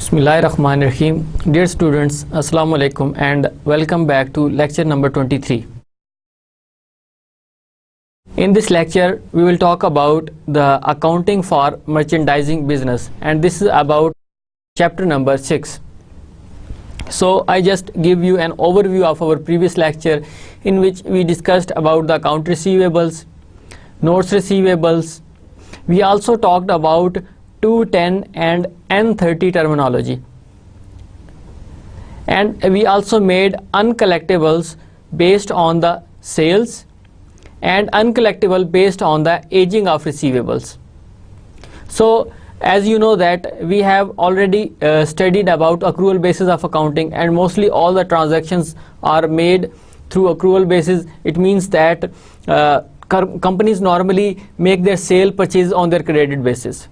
Bismillahirrahmanirrahim. Dear students, Assalamu alaikum and welcome back to lecture number 23. In this lecture, we will talk about the accounting for merchandising business, and this is about chapter number 6. So I just give you an overview of our previous lecture in which we discussed about the account receivables, notes receivables. We also talked about 210 and N30 terminology, and we also made uncollectibles based on the sales and uncollectible based on the aging of receivables. So as you know that we have already studied about accrual basis of accounting, and mostly all the transactions are made through accrual basis. It means that companies normally make their sale purchase on their credit basis.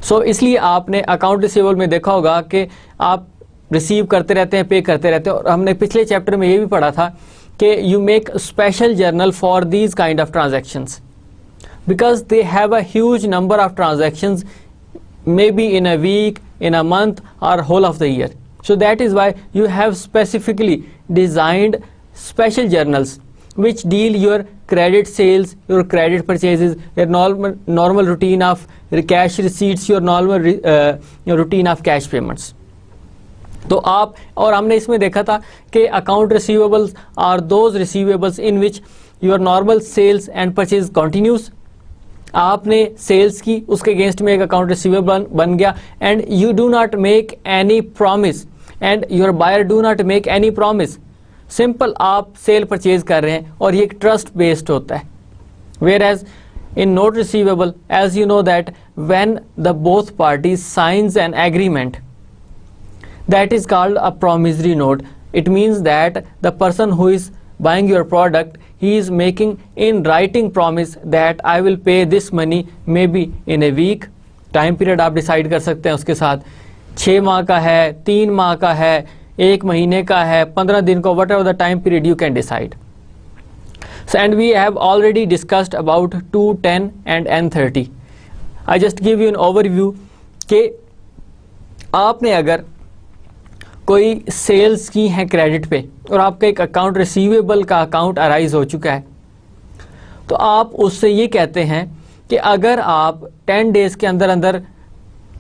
सो इसलिए आपने account receivable में देखा होगा कि आप receive करते रहते हैं, पे करते रहते हैं, और हमने पिछले चैप्टर में ये भी पढ़ा था कि you make special journal for these kind of transactions because they have a huge number of transactions, may be in a week, in a month और whole of the year. So that is why you have specifically designed special journals which deal your credit sales, your credit purchases, your normal routine of cash receipts, your normal your routine of cash payments. तो आप और हमने इसमें देखा था कि account receivables are those receivables in which your normal sales and purchase continues. आपने sales की, उसके अगेंस्ट में एक अकाउंट रिसीवेबल बन गया, and you do not make any promise and your buyer do not make any promise. Simple आप sale purchase कर रहे हैं और ये एक ट्रस्ट बेस्ड होता है. Whereas in note receivable, as you know that when the both parties signs an agreement, that is called a promissory note. It means that the person who is buying your product, he is making in writing promise that I will pay this money may B in a week. Time period आप decide कर सकते हैं उसके साथ, 6 माह का है, 3 माह का है, 1 महीने का है, 15 दिन को, whatever the time period you can decide. So, and we have already discussed about 210 and N30. I just give you an overview कि आपने अगर कोई सेल्स की है क्रेडिट पे और आपका एक अकाउंट रिसीवेबल का अकाउंट अराइज हो चुका है, तो आप उससे ये कहते हैं कि अगर आप 10 डेज के अंदर अंदर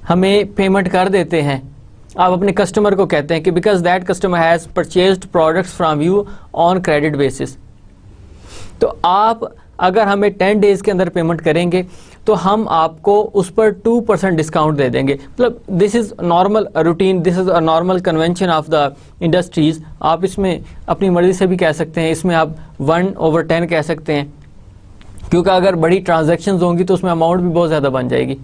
हमें पेमेंट कर देते हैं, आप अपने कस्टमर को कहते हैं कि because that customer has purchased products from you on credit basis, तो आप अगर हमें 10 डेज के अंदर पेमेंट करेंगे तो हम आपको उस पर 2% डिस्काउंट दे देंगे. मतलब this is normal routine, this is a normal convention of the industries. आप इसमें अपनी मर्जी से भी कह सकते हैं, इसमें आप 1/10 कह सकते हैं, क्योंकि अगर बड़ी ट्रांजेक्शन्स होंगी तो उसमें अमाउंट भी बहुत ज़्यादा बन जाएगी.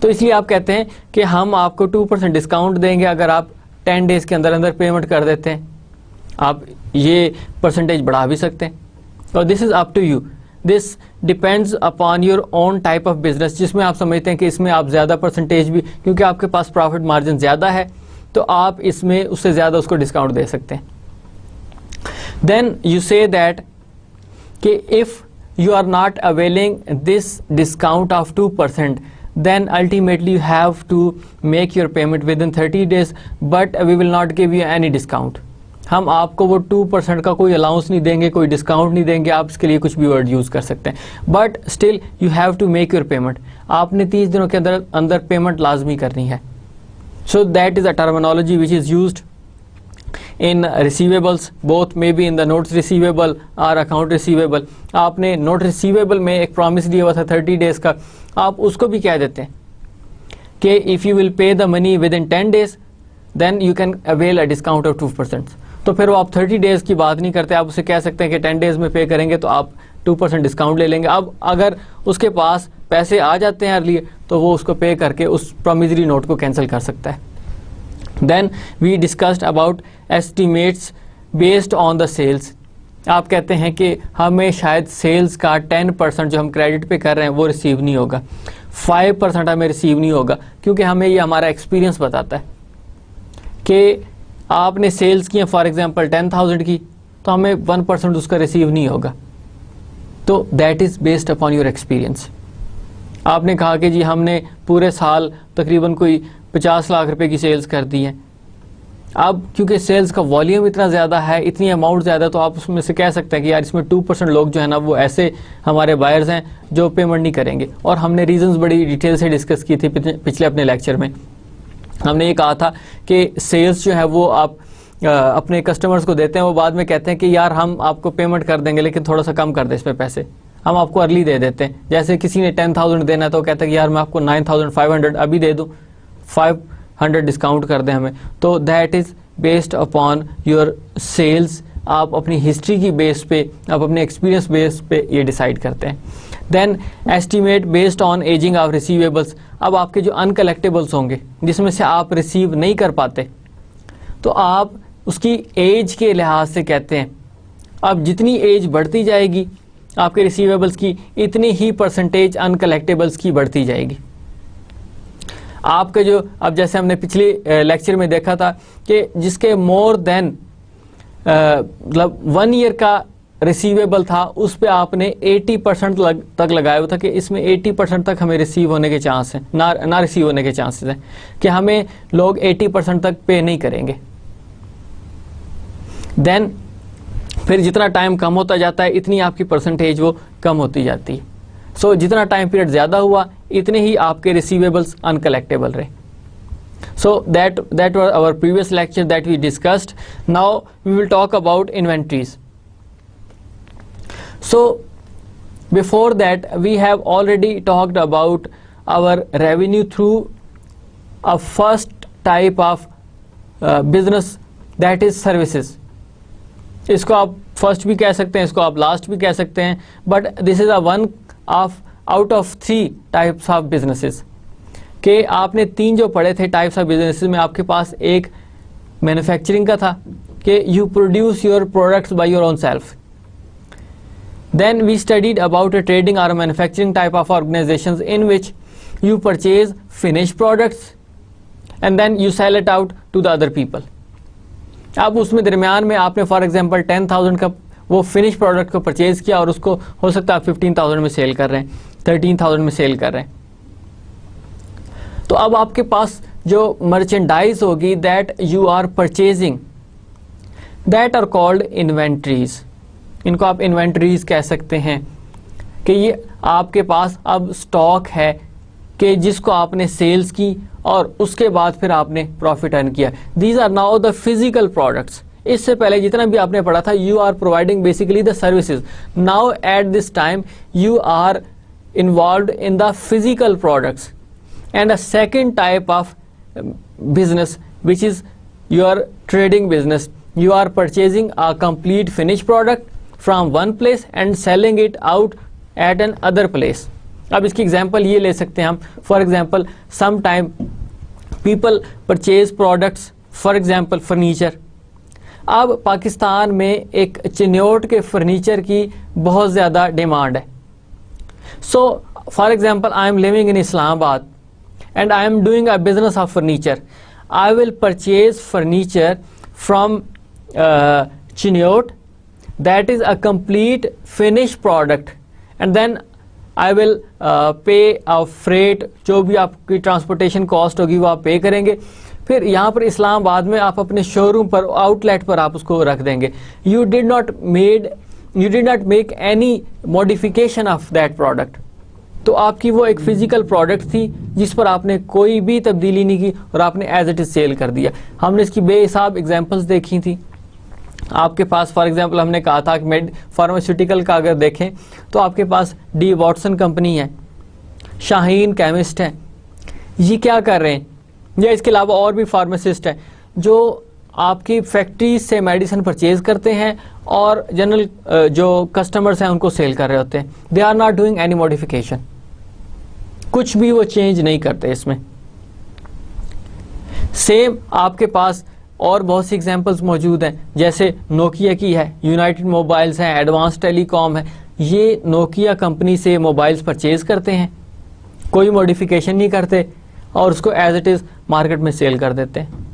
तो इसलिए आप कहते हैं कि हम आपको 2% डिस्काउंट देंगे अगर आप 10 डेज के अंदर अंदर पेमेंट कर देते हैं. आप ये परसेंटेज बढ़ा भी सकते हैं, और this is up to you. This depends upon your own type of business, जिसमें आप समझते हैं कि इसमें आप ज़्यादा परसेंटेज भी, क्योंकि आपके पास प्रॉफिट मार्जिन ज़्यादा है, तो आप इसमें उससे ज़्यादा उसको डिस्काउंट दे सकते हैं. देन यू से दैट कि if you are not availing this discount of 2%, then ultimately you have to make your payment within 30 days, but we will not give you any discount. हम आपको वो 2% का कोई allowance नहीं देंगे, कोई discount नहीं देंगे, आप इसके लिए कुछ भी वर्ड यूज़ कर सकते हैं, but still you have to make your payment. आपने 30 दिनों के अंदर अंदर पेमेंट लाजमी करनी है. So that is a terminology which is used in receivables, both may be in the notes receivable और अकाउंट रिसीवेबल. आपने नोट रिसीवेबल में एक प्रॉमिस दिया हुआ था 30 डेज का, आप उसको भी कह देते हैं कि if you will pay the money within 10 days then you can avail a discount of 2%. तो फिर वो आप 30 डेज़ की बात नहीं करते, आप उसे कह सकते हैं कि 10 डेज़ में पे करेंगे तो आप 2% डिस्काउंट ले लेंगे. अब अगर उसके पास पैसे आ जाते हैं अर्ली, तो वो उसको पे करके उस प्रॉमिसरी नोट को कैंसिल कर सकता है. Then we discussed about estimates based on the sales. आप कहते हैं कि हमें शायद सेल्स का 10% जो हम क्रेडिट पे कर रहे हैं वो रिसीव नहीं होगा, 5% हमें रिसीव नहीं होगा, क्योंकि हमें ये हमारा एक्सपीरियंस बताता है कि आपने सेल्स की फॉर एग्जांपल 10,000 की, तो हमें 1% उसका रिसीव नहीं होगा। तो that is based upon your experience. आपने कहा कि जी हमने पूरे साल तकरीबन कोई 50 लाख रुपए की सेल्स कर दी है। अब क्योंकि सेल्स का वॉल्यूम इतना ज़्यादा है, इतनी अमाउंट ज़्यादा, तो आप उसमें से कह सकते हैं कि यार इसमें 2% लोग जो है ना वो ऐसे हमारे बायर्स हैं जो पेमेंट नहीं करेंगे। और हमने रीजंस बड़ी डिटेल से डिस्कस की थी पिछले अपने लेक्चर में। हमने ये कहा था कि सेल्स जो है वो आप अपने कस्टमर्स को देते हैं, वो बाद में कहते हैं कि यार हम आपको पेमेंट कर देंगे लेकिन थोड़ा सा कम कर दे इस पे पैसे, हम आपको अर्ली दे देते हैं। जैसे किसी ने 10,000 देना है तो कहता है कि यार मैं आपको 9,500 अभी दे दूँ, 500 डिस्काउंट कर दें हमें। तो that is based upon your sales. आप अपनी हिस्ट्री की बेस पे, आप अपने एक्सपीरियंस बेस पे ये डिसाइड करते हैं। Then estimate based on ageing of receivables. अब आपके जो अनकलेक्टेबल्स होंगे जिसमें से आप रिसीव नहीं कर पाते, तो आप उसकी एज के लिहाज से कहते हैं। अब जितनी एज बढ़ती जाएगी आपके रिसीवेबल्स की, इतनी ही परसेंटेज अनकलेक्टेबल्स की बढ़ती जाएगी। आपके जो, अब जैसे हमने पिछले लेक्चर में देखा था कि जिसके मोर देन मतलब 1 ईयर का रिसीवेबल था, उस पे आपने 80% तक लगाया हुआ था कि इसमें 80% तक हमें रिसीव होने के चांस हैं, ना रिसीव होने के चांसेस हैं, कि हमें लोग 80% तक पे नहीं करेंगे। देन फिर जितना टाइम कम होता जाता है इतनी आपकी परसेंटेज वो कम होती जाती है। सो जितना टाइम पीरियड ज़्यादा हुआ इतने ही आपके रिसीवेबल्स अनकलेक्टेबल रहे। So that was our previous lecture that we discussed. Now we will talk about inventories. So before that we have already talked about our revenue through a first type of business, that is services. इसको आप first भी कह सकते हैं, इसको आप last भी कह सकते हैं, but this is a one of out of 3 types of businesses. कि आपने 3 जो पढ़े थे टाइप्स ऑफ बिजनेसेस में, आपके पास एक मैन्युफैक्चरिंग का था कि you produce your products by your own self. Then we studied about a trading और manufacturing type of organisations in which you purchase finish products and then you sell it out to the other people. अब उसमें दरमियान में आपने for example 10,000 का वो finish product को purchase किया और उसको हो सकता है 15,000 में सेल कर रहे हैं, 13,000 में सेल कर रहे हैं। तो अब आपके पास जो मर्चेंडाइज होगी that you are purchasing, that are called inventories. इनको आप इन्वेंट्रीज कह सकते हैं कि ये आपके पास अब स्टॉक है कि जिसको आपने सेल्स की और उसके बाद फिर आपने प्रॉफिट अर्न किया। These are now the physical products. इससे पहले जितना भी आपने पढ़ा था you are providing basically the services. Now at this time you are involved in the physical products. And a second type of business, which is your trading business. You are purchasing a complete finished product from one place and selling it out at an other place. अब इसकी example ये ले सकते हैं हम, for example some time people purchase products, for example furniture. अब पाकिस्तान में एक चिन्योट के फर्नीचर की बहुत ज़्यादा डिमांड है। So for example I am living in Islamabad and I am doing a business of furniture. I will purchase furniture from Chinyot, that is a complete finished product, and then I will pay a freight, जो भी आपकी transportation cost होगी वो आप पे करेंगे। फिर यहाँ पर इस्लामाबाद में आप अपने शोरूम पर, आउटलेट पर आप उसको रख देंगे। You did not make any modification of that product. तो आपकी वो एक फिजिकल प्रोडक्ट थी जिस पर आपने कोई भी तब्दीली नहीं की और आपने एज इट इज सेल कर दिया। हमने इसकी बेहिसाब एग्जांपल्स देखी थी। आपके पास फॉर एग्जांपल हमने कहा था कि फार्मास्यूटिकल का अगर देखें तो आपके पास डी वॉटसन कंपनी है, शाहीन केमिस्ट है। ये क्या कर रहे हैं, या इसके अलावा और भी फार्मासिस्ट हैं जो आपकी फैक्ट्री से मेडिसिन परचेज करते हैं और जनरल जो कस्टमर्स हैं उनको सेल कर रहे होते हैं। They are not doing any modification, कुछ भी वो चेंज नहीं करते इसमें। सेम आपके पास और बहुत सी एग्जांपल्स मौजूद हैं, जैसे नोकिया की है, यूनाइटेड मोबाइल्स हैं, एडवांस टेलीकॉम है। ये नोकिया कंपनी से मोबाइल्स परचेज करते हैं, कोई मॉडिफिकेशन नहीं करते और उसको एज इट इज़ मार्केट में सेल कर देते हैं।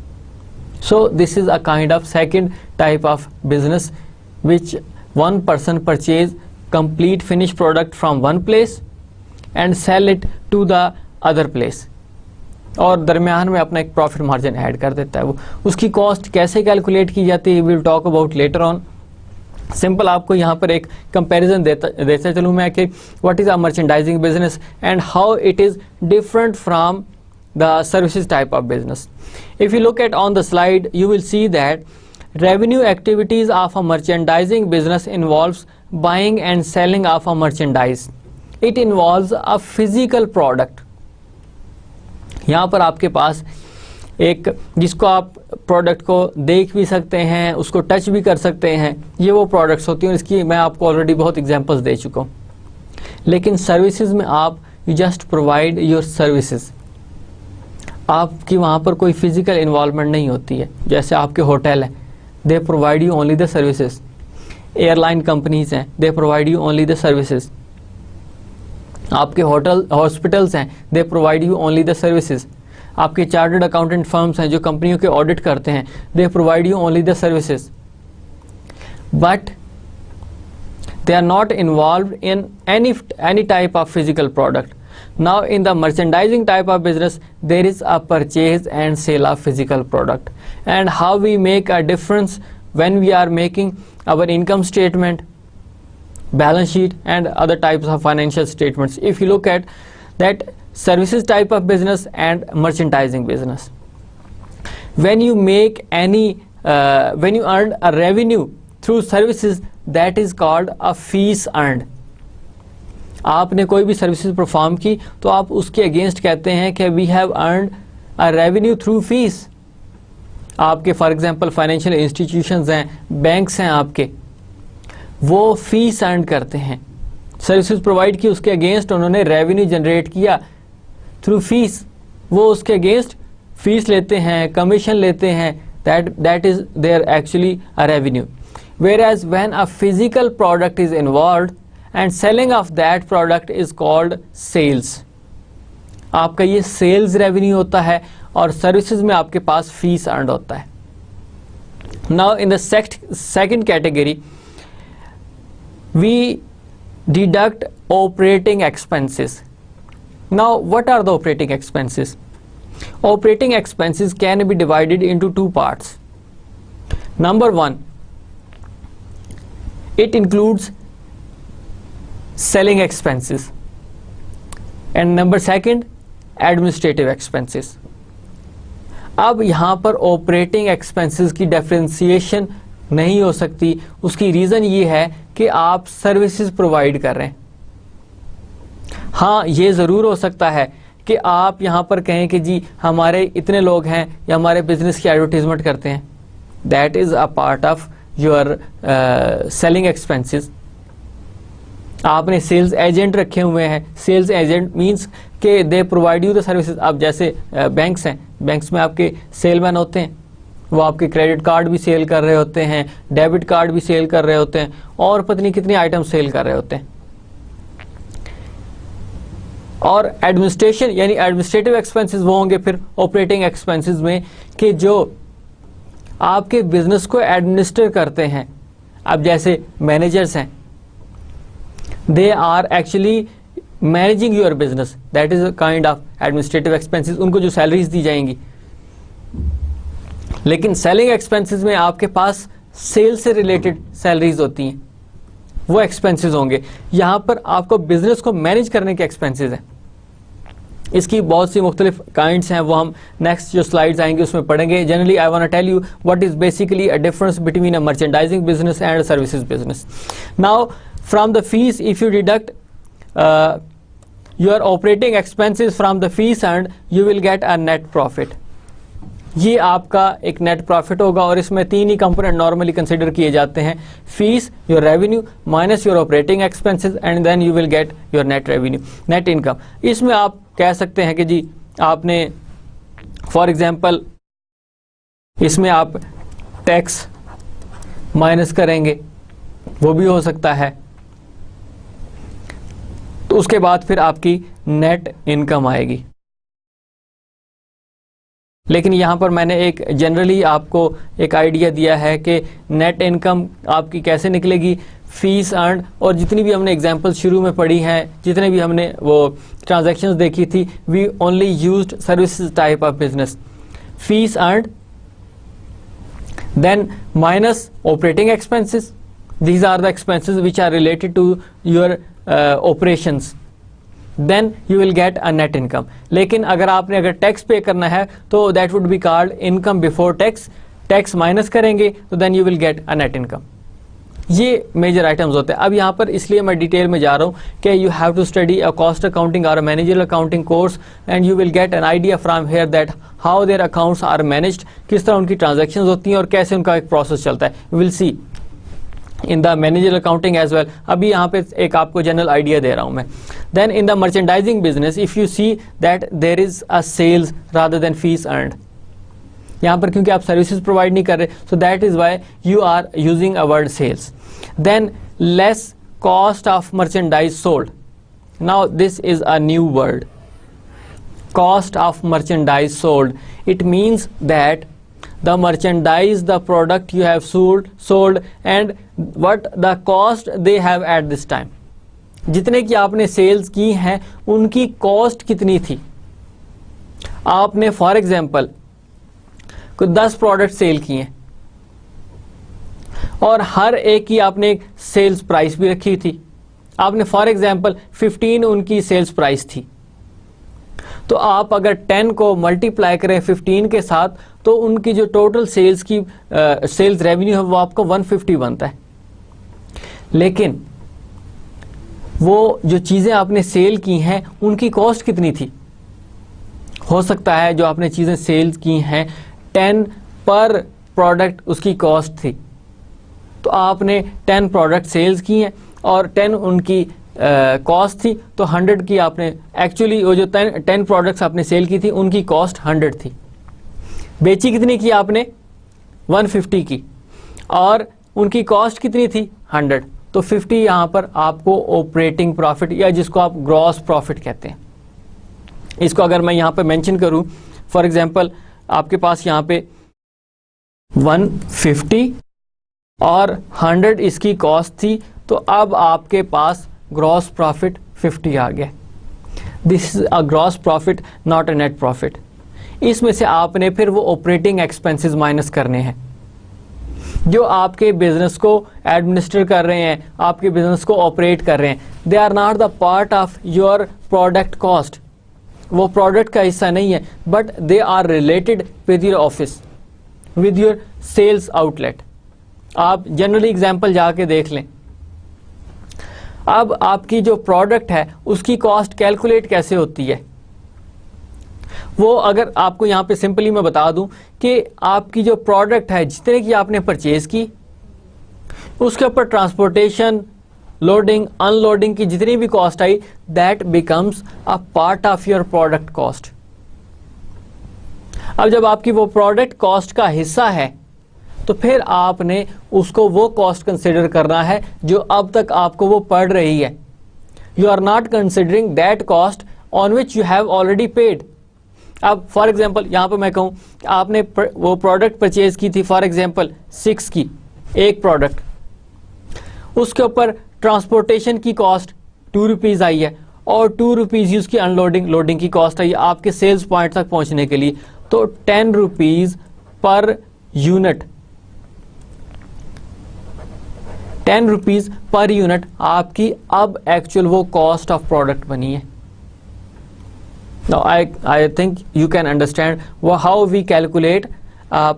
So this is a kind of second type of business which one person purchase complete finish product from one place and sell it to the other place, और दरमियान में अपना एक profit margin add कर देता है। वो उसकी कॉस्ट कैसे कैलकुलेट की जाती है, will talk about later on. Simple आपको यहाँ पर एक कंपैरिजन देता चलूँ मैं कि what is a merchandising business and how it is different from the services type of business. If you look at on the slide you will see that revenue activities of a merchandising business involves buying and selling of a merchandise. It involves a physical product. यहाँ पर आपके पास एक जिसको आप product को देख भी सकते हैं, उसको टच भी कर सकते हैं, ये वो प्रोडक्ट्स होती हैं। इसकी मैं आपको ऑलरेडी बहुत एग्जांपल्स दे चुका हूँ। लेकिन सर्विसेज में आप you just provide your services, आपकी वहाँ पर कोई फिजिकल इन्वॉल्वमेंट नहीं होती है। जैसे आपके होटल हैं, they provide you only the services. Airline companies हैं, they provide you only the services. आपके होटल हॉस्पिटल्स हैं, they provide you only the services. आपके चार्टर्ड अकाउंटेंट फर्म्स हैं जो कंपनियों के ऑडिट करते हैं, they provide you only the services, but they are not involved in any type of physical product. Now in the merchandising type of business there is a purchase and sale of physical product, and how we make a difference when we are making our income statement, balance sheet and other types of financial statements. If you look at that services type of business and merchandising business, when you make any when you earn a revenue through services, that is called a fees earned. आपने कोई भी services perform की तो आप उसके against कहते हैं कि we have earned a revenue through fees. आपके फॉर एग्जांपल फाइनेंशियल इंस्टीट्यूशंस हैं, बैंक्स हैं आपके, वो फीस अर्न करते हैं। सर्विसेज प्रोवाइड की, उसके अगेंस्ट उन्होंने रेवेन्यू जनरेट किया थ्रू फीस, वो उसके अगेंस्ट फीस लेते हैं, कमीशन लेते हैं, that is their actually a revenue. Whereas when a physical product is involved and selling of that product is called sales. आपका ये सेल्स रेवेन्यू होता है और सर्विसेज में आपके पास फीस अर्न होता है। Now in the second category we deduct operating expenses. Now what are the operating expenses? Operating expenses can be divided into two parts. Number one, it includes selling expenses, and number second, administrative expenses. अब यहाँ पर operating expenses की differentiation नहीं हो सकती। उसकी reason ये है कि आप सर्विसेज प्रोवाइड कर रहे हैं। हाँ, ये ज़रूर हो सकता है कि आप यहाँ पर कहें कि जी हमारे इतने लोग हैं या हमारे बिजनेस की एडवर्टीजमेंट करते हैं, that is a part of your selling expenses. आपने सेल्स एजेंट रखे हुए हैं। सेल्स एजेंट मींस कि दे प्रोवाइड यू द सर्विसेज। अब जैसे बैंक्स हैं, बैंक्स में आपके सेलमैन होते हैं, वो आपके क्रेडिट कार्ड भी सेल कर रहे होते हैं, डेबिट कार्ड भी सेल कर रहे होते हैं, और पत्नी कितने आइटम सेल कर रहे होते हैं। और एडमिनिस्ट्रेशन यानी एडमिनिस्ट्रेटिव एक्सपेंसेस वो होंगे फिर ऑपरेटिंग एक्सपेंसेस में कि जो आपके बिजनेस को एडमिनिस्टर करते हैं। अब जैसे मैनेजर्स हैं, they are actually managing your business, that is a kind of administrative expenses. उनको जो सैलरीज दी जाएंगी। लेकिन सेलिंग एक्सपेंसेस में आपके पास सेल्स से रिलेटेड सैलरीज होती हैं, वो एक्सपेंसेस होंगे। यहां पर आपको बिजनेस को मैनेज करने के एक्सपेंसेस हैं। इसकी बहुत सी मुख्तलिफ काइंड्स हैं, वो हम नेक्स्ट जो स्लाइड्स आएंगे उसमें पढ़ेंगे। Generally I want to tell you what is basically a difference between a merchandising business and services business. Now from the fees, if you deduct your operating expenses from the fees earned, you will get a net profit. ये आपका एक net profit होगा और इसमें तीन ही component normally consider किए जाते हैं: fees, your revenue minus your operating expenses, and then you will get your net revenue, net income. इसमें आप कह सकते हैं कि जी आपने फॉर एग्जांपल इसमें आप टैक्स माइनस करेंगे, वो भी हो सकता है। तो उसके बाद फिर आपकी नेट इनकम आएगी। लेकिन यहाँ पर मैंने एक जनरली आपको एक आइडिया दिया है कि नेट इनकम आपकी कैसे निकलेगी, फीस अर्न, और जितनी भी हमने एग्जांपल शुरू में पढ़ी हैं, जितने भी हमने वो ट्रांजैक्शंस देखी थी, we only used services type of business. Fees earn, then minus operating expenses, these are the expenses which are related to your operations, then you will get a net income. लेकिन अगर tax पे करना है तो that would be called income before tax, tax minus करेंगे तो then you will get a net income. ये major items होते हैं। अब यहाँ पर इसलिए मैं डिटेल में जा रहा हूँ कि you have to study a cost accounting और a managerial accounting course and you will get an idea from here that how their accounts are managed, किस तरह उनकी ट्रांजैक्शंस होती हैं और कैसे उनका एक प्रोसेस चलता है। You will see in the managerial accounting as well. अभी यहाँ पे एक आपको जनरल आइडिया दे रहा हूँ मैं। Then in the merchandising business if you see that there is a sales rather than fees earned, यहाँ पर क्योंकि आप सर्विसेज प्रोवाइड नहीं कर रहे, so that is why you are using a word sales. Then less cost of merchandise sold, now this is a new word, cost of merchandise sold. It means that the merchandise, the product you have sold and what the cost they have at this time. जितने की आपने sales की हैं उनकी cost कितनी थी। आपने for example कुछ 10 प्रोडक्ट सेल किए हैं और हर एक की आपने एक सेल्स प्राइस भी रखी थी। आपने फॉर एग्जाम्पल 15 उनकी सेल्स प्राइस थी, तो आप अगर 10 को मल्टीप्लाई करें 15 के साथ तो उनकी जो टोटल सेल्स की सेल्स रेवेन्यू है वो आपको 150 बनता है। लेकिन वो जो चीज़ें आपने सेल की हैं उनकी कॉस्ट कितनी थी। हो सकता है जो आपने चीज़ें सेल की हैं 10 पर प्रोडक्ट उसकी कॉस्ट थी, तो आपने 10 प्रोडक्ट सेल्स की हैं और 10 उनकी कॉस्ट थी, तो 100 की आपने एक्चुअली वो जो 10 प्रोडक्ट्स आपने सेल की थी उनकी कॉस्ट 100 थी। बेची कितनी की आपने 150 की और उनकी कॉस्ट कितनी थी 100, तो 50 यहाँ पर आपको ऑपरेटिंग प्रॉफिट या जिसको आप ग्रॉस प्रॉफिट कहते हैं। इसको अगर मैं यहाँ पे मेंशन करूँ, फॉर एग्जांपल आपके पास यहाँ पे 150 और 100 इसकी कॉस्ट थी, तो अब आपके पास ग्रॉस प्रॉफिट 50 आ गया। This is a gross profit not a net profit. इसमें से आपने फिर वो ऑपरेटिंग एक्सपेंसेस माइनस करने हैं जो आपके बिजनेस को एडमिनिस्टर कर रहे हैं, आपके बिजनेस को ऑपरेट कर रहे हैं। They are not the part of your product cost, वो प्रोडक्ट का हिस्सा नहीं है, but they are related with your office, with your sales outlet. आप जनरली एग्जाम्पल जाके देख लें। अब आपकी जो प्रोडक्ट है उसकी कॉस्ट कैलकुलेट कैसे होती है, वो अगर आपको यहाँ पे सिंपली मैं बता दूं कि आपकी जो प्रोडक्ट है जितने की आपने परचेज की उसके ऊपर ट्रांसपोर्टेशन, लोडिंग, अनलोडिंग की जितनी भी cost I, that becomes a part of your product cost. अब जब आपकी वो प्रोडक्ट कॉस्ट का हिस्सा है तो फिर आपने उसको वो कॉस्ट कंसिडर करना है जो अब तक आपको वो पड़ रही है। You are not considering that cost on which you have already paid. अब फॉर एग्जांपल यहाँ पे मैं कहूँ आपने वो प्रोडक्ट परचेज की थी फॉर एग्जांपल 6 की एक प्रोडक्ट, उसके ऊपर ट्रांसपोर्टेशन की कॉस्ट 2 रुपीज़ आई है और 2 रुपीज़ ही उसकी अनलोडिंग लोडिंग की कॉस्ट आई है आपके सेल्स पॉइंट तक पहुँचने के लिए, तो 10 rupees per unit, 10 rupees per unit आपकी अब एक्चुअल वो कॉस्ट ऑफ प्रोडक्ट बनी है। Now I think you can understand how we calculate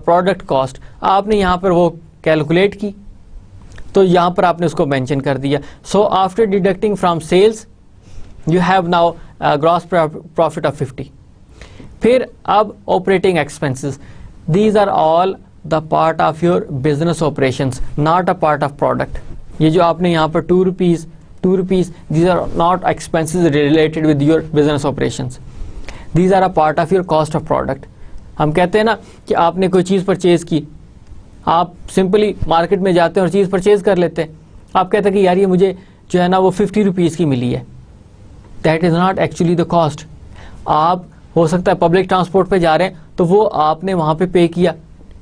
product cost। आपने यहाँ पर वो कैलकुलेट की तो यहाँ पर आपने उसको मेंशन कर दिया। So after deducting from sales you have now gross profit of 50। फिर अब operating expenses, these are all the part of your business operations, not a part of product। ये जो आपने यहाँ पर 2 rupees, these are not expenses related with your business operations। These are a part of your cost of product। हम कहते हैं ना कि आपने कोई चीज़ परचेज़ की, आप सिंपली मार्केट में जाते हैं और चीज़ परचेज़ कर लेते हैं, आप कहते हैं कि यार ये मुझे जो है ना वो 50 रुपीज़ की मिली है, that is not actually the cost. आप हो सकता है पब्लिक ट्रांसपोर्ट पे जा रहे हैं तो वो आपने वहाँ पे किया,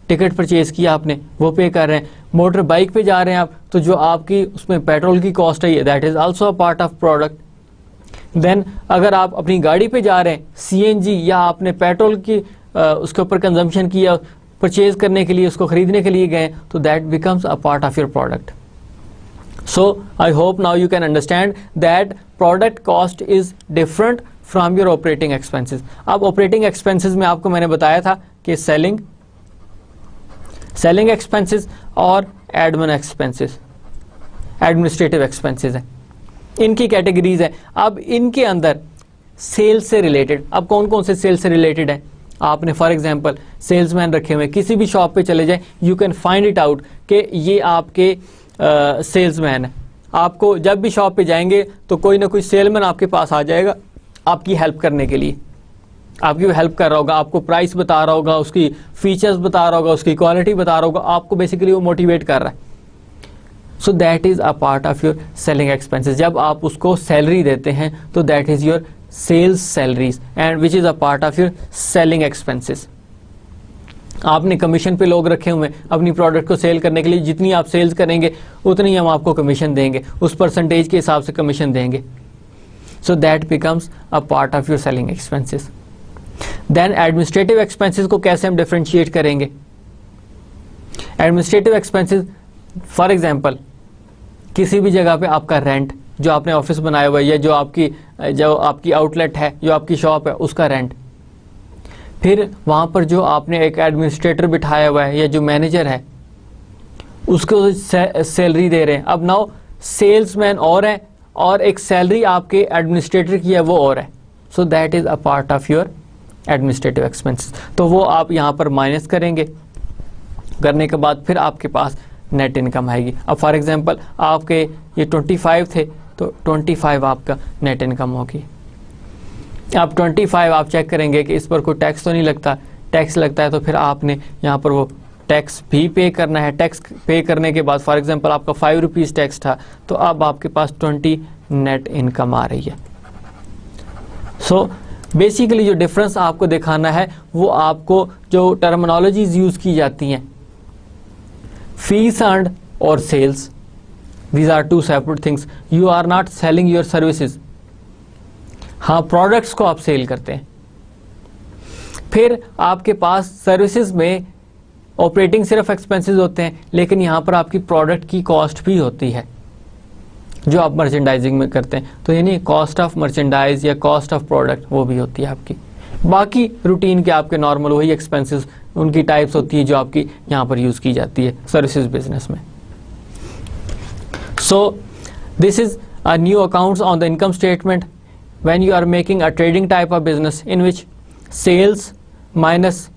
टिकट परचेज़ किया आपने, वो पे कर रहे हैं। मोटर बाइक पे जा रहे हैं आप, तो जो आपकी उसमें पेट्रोल की कॉस्ट है that is also a part of product. Then अगर आप अपनी गाड़ी पे जा रहे हैं CNG या आपने पेट्रोल की उसके ऊपर कंजम्पशन किया, परचेज करने के लिए, उसको खरीदने के लिए गए, तो that becomes a part of your product. So I hope now you can understand that product cost is different from your operating expenses. अब operating expenses में आपको मैंने बताया था कि selling expenses और admin expenses, administrative expenses है, इनकी कैटेगरीज है। अब इनके अंदर सेल्स से रिलेटेड, अब कौन कौन से सेल्स से रिलेटेड है, आपने फॉर एग्जांपल सेल्समैन रखे हुए, किसी भी शॉप पे चले जाए, you can find it out कि ये आपके सेल्समैन है। आपको जब भी शॉप पे जाएंगे तो कोई ना कोई सेलमैन आपके पास आ जाएगा आपकी हेल्प करने के लिए, आपकी हेल्प कर रहा होगा, आपको प्राइस बता रहा होगा, उसकी फीचर्स बता रहा होगा, उसकी क्वालिटी बता रहा होगा, आपको बेसिकली वो मोटिवेट कर रहा है। So that is a part of your selling expenses. जब आप उसको सैलरी देते हैं तो that is your sales salaries and which is a part of your selling expenses. आपने कमीशन पे लोग रखे हुए हैं अपनी प्रोडक्ट को सेल करने के लिए, जितनी आप सेल्स करेंगे उतनी हम आपको कमीशन देंगे, उस परसेंटेज के हिसाब से कमीशन देंगे। So that becomes a part of your selling expenses. Then administrative expenses को कैसे हम डिफरेंशिएट करेंगे? एडमिनिस्ट्रेटिव एक्सपेंसेस फॉर एग्जांपल किसी भी जगह पे आपका रेंट, जो आपने ऑफिस बनाया हुआ है या जो आपकी आउटलेट है, जो आपकी शॉप है, उसका रेंट, फिर वहाँ पर जो आपने एक एडमिनिस्ट्रेटर बिठाया हुआ है या जो मैनेजर है उसको सैलरी दे रहे हैं। अब नाउ सेल्समैन और है और एक सैलरी आपके एडमिनिस्ट्रेटर की है वो और है। So that is a part of your administrative expenses. तो वो आप यहाँ पर माइनस करेंगे, करने के बाद फिर आपके पास नेट इनकम आएगी। अब फॉर एग्जांपल आपके ये 25 थे तो 25 आपका नेट इनकम होगी। आप 25 आप चेक करेंगे कि इस पर कोई टैक्स तो नहीं लगता, टैक्स लगता है तो फिर आपने यहाँ पर वो टैक्स भी पे करना है। टैक्स पे करने के बाद फॉर एग्जांपल आपका 5 रुपीज़ टैक्स था तो अब आपके पास 20 नेट इनकम आ रही है। सो बेसिकली जो डिफरेंस आपको दिखाना है वो आपको जो टर्मिनोलॉजीज यूज़ की जाती हैं, फीस अर्न्ड और sales, these are two separate things. You are not selling your services. हाँ, प्रोडक्ट्स को आप सेल करते हैं। फिर आपके पास सर्विसेज में ऑपरेटिंग सिर्फ एक्सपेंसेस होते हैं, लेकिन यहाँ पर आपकी प्रोडक्ट की कॉस्ट भी होती है जो आप मर्चेंडाइजिंग में करते हैं। तो यानी कॉस्ट ऑफ मर्चेंडाइज या कॉस्ट ऑफ प्रोडक्ट वो भी होती है आपकी। बाकी रूटीन के आपके नॉर्मल वही एक्सपेंसेस, उनकी टाइप्स होती है जो आपकी यहाँ पर यूज़ की जाती है सर्विसेज बिजनेस में। So this is a new accounts on the income statement when you are making a trading type of business in which sales minus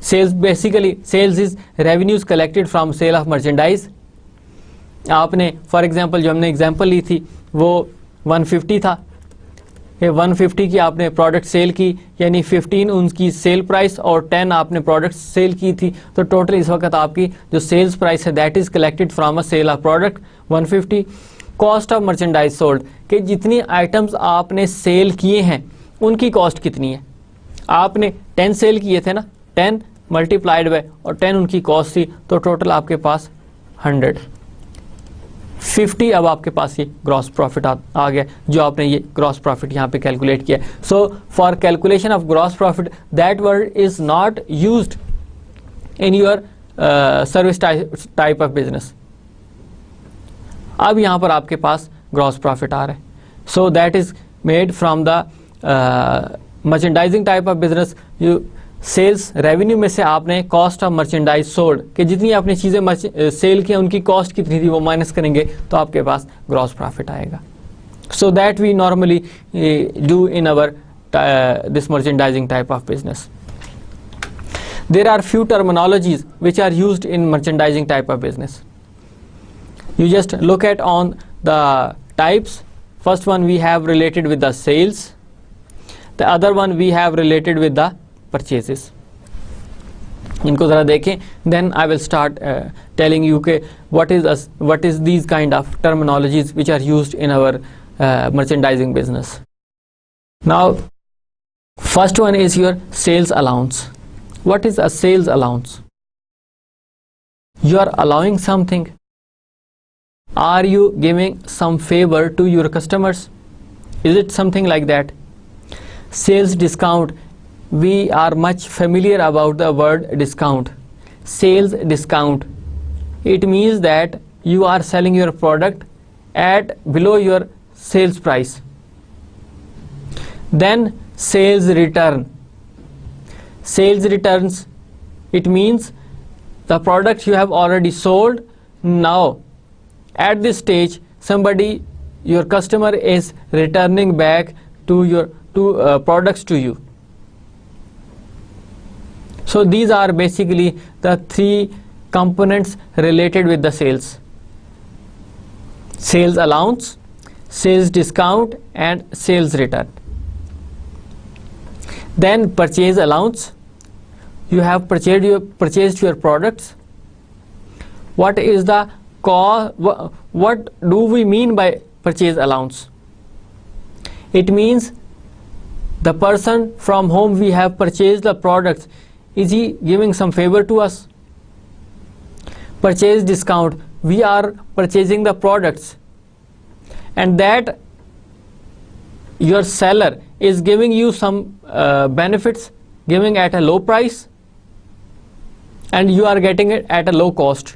sales, basically sales is revenues collected from sale of merchandise. आपने for example जो हमने example ली थी वो 150 था, ये 150 की आपने product cell की, यानी 15 उनकी सेल प्राइस और 10 आपने प्रोडक्ट सेल की थी। तो टोटल इस वक्त आपकी जो सेल्स प्राइस है that is collected from a sale of product 150। Cost of merchandise sold, कि जितनी आइटम्स आपने सेल किए हैं उनकी कॉस्ट कितनी है। आपने 10 सेल किए थे ना, 10 मल्टीप्लाइड बाय और 10 उनकी कॉस्ट थी, तो टोटल आपके पास 150 अब आपके पास ये ग्रॉस प्रॉफिट आ गया, जो आपने ये ग्रॉस प्रॉफिट यहाँ पे कैलकुलेट किया। So for calculation of gross profit that word is not used in your service type of business. अब यहाँ पर आपके पास ग्रॉस प्रॉफिट आ रहा है। So that is made from the merchandising type of business. You sales revenue में से आपने कॉस्ट ऑफ मर्चेंडाइज सोल्ड, कि जितनी आपने चीज़ें सेल की उनकी कॉस्ट कितनी थी वो माइनस करेंगे तो आपके पास ग्रॉस प्रॉफिट आएगा। So that we normally do in our this merchandising type of business. There are few terminologies which are used in merchandising type of business. You just look at on the types. First one we have related with the sales, the other one we have related with the purchases. इनको ज़रा देखें, then I will start telling you के what is these kind of terminologies which are used in our merchandising business. Now first one is your sales allowance. What is a sales allowance? You are allowing something. Are you giving some favor to your customers? Is it something like that? Sales discount, we are much familiar about the word discount. Sales discount, it means that you are selling your product at below your sales price. Then sales return. Sales returns, it means the product you have already sold, now at this stage somebody, your customer is returning back to your products to you. So these are basically the three components related with the sales: sales allowance, sales discount, and sales return. Then purchase allowance, you have purchased your products. What is the cost? What do we mean by purchase allowance? It means the person from whom we have purchased the products, is he giving some favor to us? Purchase discount, we are purchasing the products and that your seller is giving you some benefits, giving at a low price, and you are getting it at a low cost.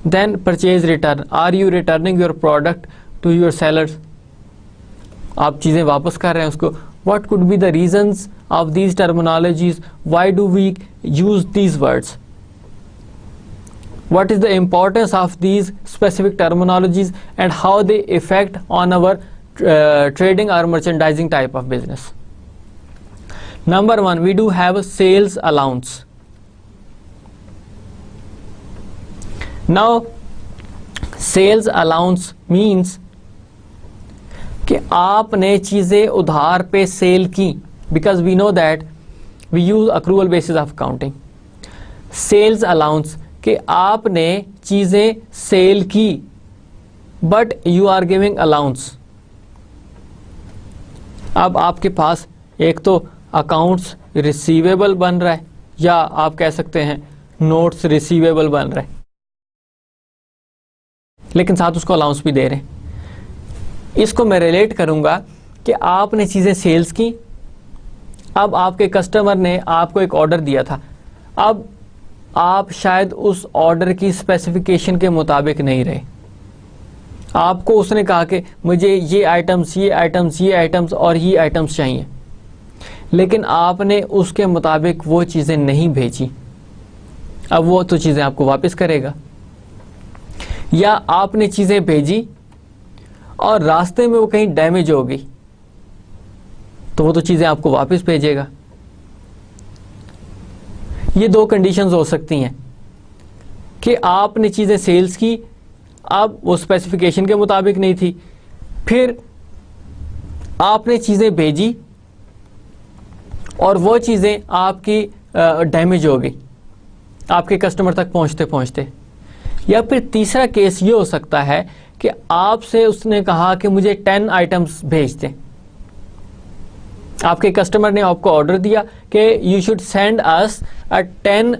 Then purchase return, are you returning your product to your sellers? आप चीज़ें वापस कर रहे हैं उसको. What could be the reasons of these terminologies? Why do we use these words? What is the importance of these specific terminologies and how they affect on our trading or merchandising type of business? Number one, we do have a sales allowance. Now sales allowance means कि आपने चीज़ें उधार पे cell की, because we know that we use accrual basis of accounting. Sales allowance कि आपने चीज़ें cell की but you are giving allowance. अब आपके पास एक तो अकाउंट्स रिसीवेबल बन रहा है या आप कह सकते हैं नोट्स रिसीवेबल बन रहा है, लेकिन साथ उसको अलाउंस भी दे रहे हैं. इसको मैं रिलेट करूंगा कि आपने चीज़ें सेल्स की, अब आपके कस्टमर ने आपको एक ऑर्डर दिया था, अब आप शायद उस ऑर्डर की स्पेसिफिकेशन के मुताबिक नहीं रहे. आपको उसने कहा कि मुझे ये आइटम्स ये आइटम्स ये आइटम्स और ये आइटम्स चाहिए, लेकिन आपने उसके मुताबिक वो चीज़ें नहीं भेजी. अब वो तो चीज़ें आपको वापस करेगा, या आपने चीज़ें भेजी और रास्ते में वो कहीं डैमेज हो गई तो वो तो चीज़ें आपको वापस भेजेगा. ये दो कंडीशंस हो सकती हैं कि आपने चीज़ें सेल्स की, अब वो स्पेसिफिकेशन के मुताबिक नहीं थी, फिर आपने चीज़ें भेजी और वो चीज़ें आपकी डैमेज हो गई आपके कस्टमर तक पहुंचते पहुंचते. या फिर तीसरा केस ये हो सकता है कि आपसे उसने कहा कि मुझे 10 आइटम्स भेज दें. आपके कस्टमर ने आपको ऑर्डर दिया कि you should send us 10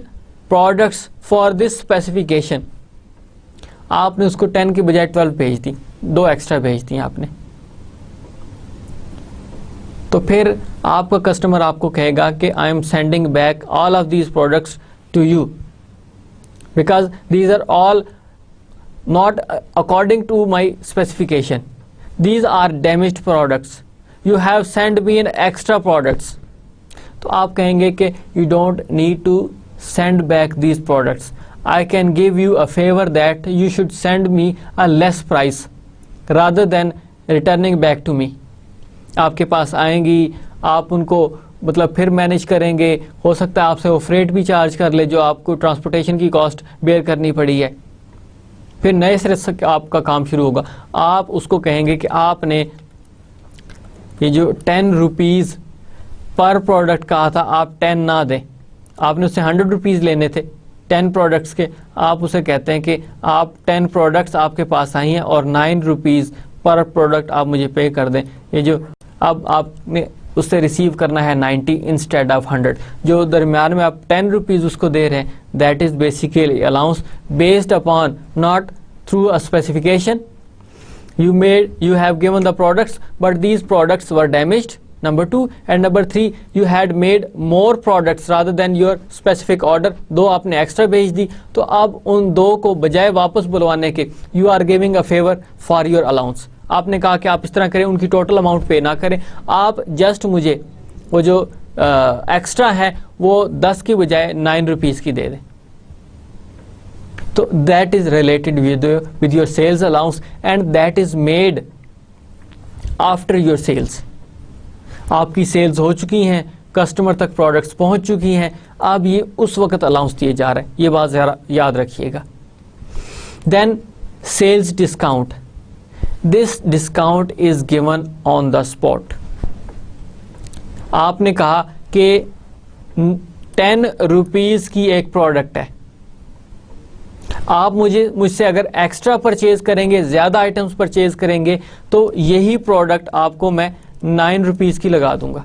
products for this specification. आपने उसको 10 की बजाय 12 भेज दी, 2 एक्स्ट्रा भेज दी आपने. तो फिर आपका कस्टमर आपको कहेगा कि I am sending back all of these products to you because these are all not according to my specification. These are damaged products. You have sent me an extra products. तो आप कहेंगे कि you don't need to send back these products. I can give you a favor that you should send me a less price rather than returning back to me. आपके पास आएंगी, आप उनको मतलब फिर मैनेज करेंगे, हो सकता है आपसे वो फ्रेट भी चार्ज कर ले जो आपको ट्रांसपोर्टेशन की कॉस्ट बेयर करनी पड़ी है, फिर नए सिरे से आपका काम शुरू होगा. आप उसको कहेंगे कि आपने ये जो 10 रुपीज़ पर प्रोडक्ट कहा था आप 10 ना दें, आपने उससे 100 रुपीज़ लेने थे 10 प्रोडक्ट्स के, आप उसे कहते हैं कि आप 10 प्रोडक्ट्स आपके पास आई हैं और 9 रुपीज़ पर प्रोडक्ट आप मुझे पे कर दें। ये जो अब आपने उससे रिसीव करना है 90 इंस्टेड ऑफ 100, जो दरमियान में आप 10 रुपीज़ उसको दे रहे हैं, that is basically allowance based upon not through a specification. You have given the products, but these products were damaged, number 2, and number 3, you had made more products rather than your specific order, 2 आपने extra भेज दी, तो अब उन 2 को बजाय वापस बुलवाने के you are giving a favor for your allowance। आपने कहा कि आप इस तरह करें, उनकी टोटल अमाउंट पे ना करें, आप जस्ट मुझे वो जो एक्स्ट्रा है वो 10 की बजाय 9 रुपीज़ की दे दें। तो that is related with your sales allowance and that is made after your sales। आपकी सेल्स हो चुकी हैं, कस्टमर तक प्रोडक्ट्स पहुंच चुकी हैं, अब ये उस वक्त अलाउंस दिए जा रहे हैं, ये बात ज़रा याद रखिएगा। Then sales discount, this discount is given on the spot. आपने कहा कि 10 रुपीज़ की एक प्रोडक्ट है, आप मुझसे अगर एक्स्ट्रा परचेज करेंगे, ज़्यादा आइटम्स परचेज करेंगे, तो यही प्रोडक्ट आपको मैं 9 रुपीज़ की लगा दूंगा।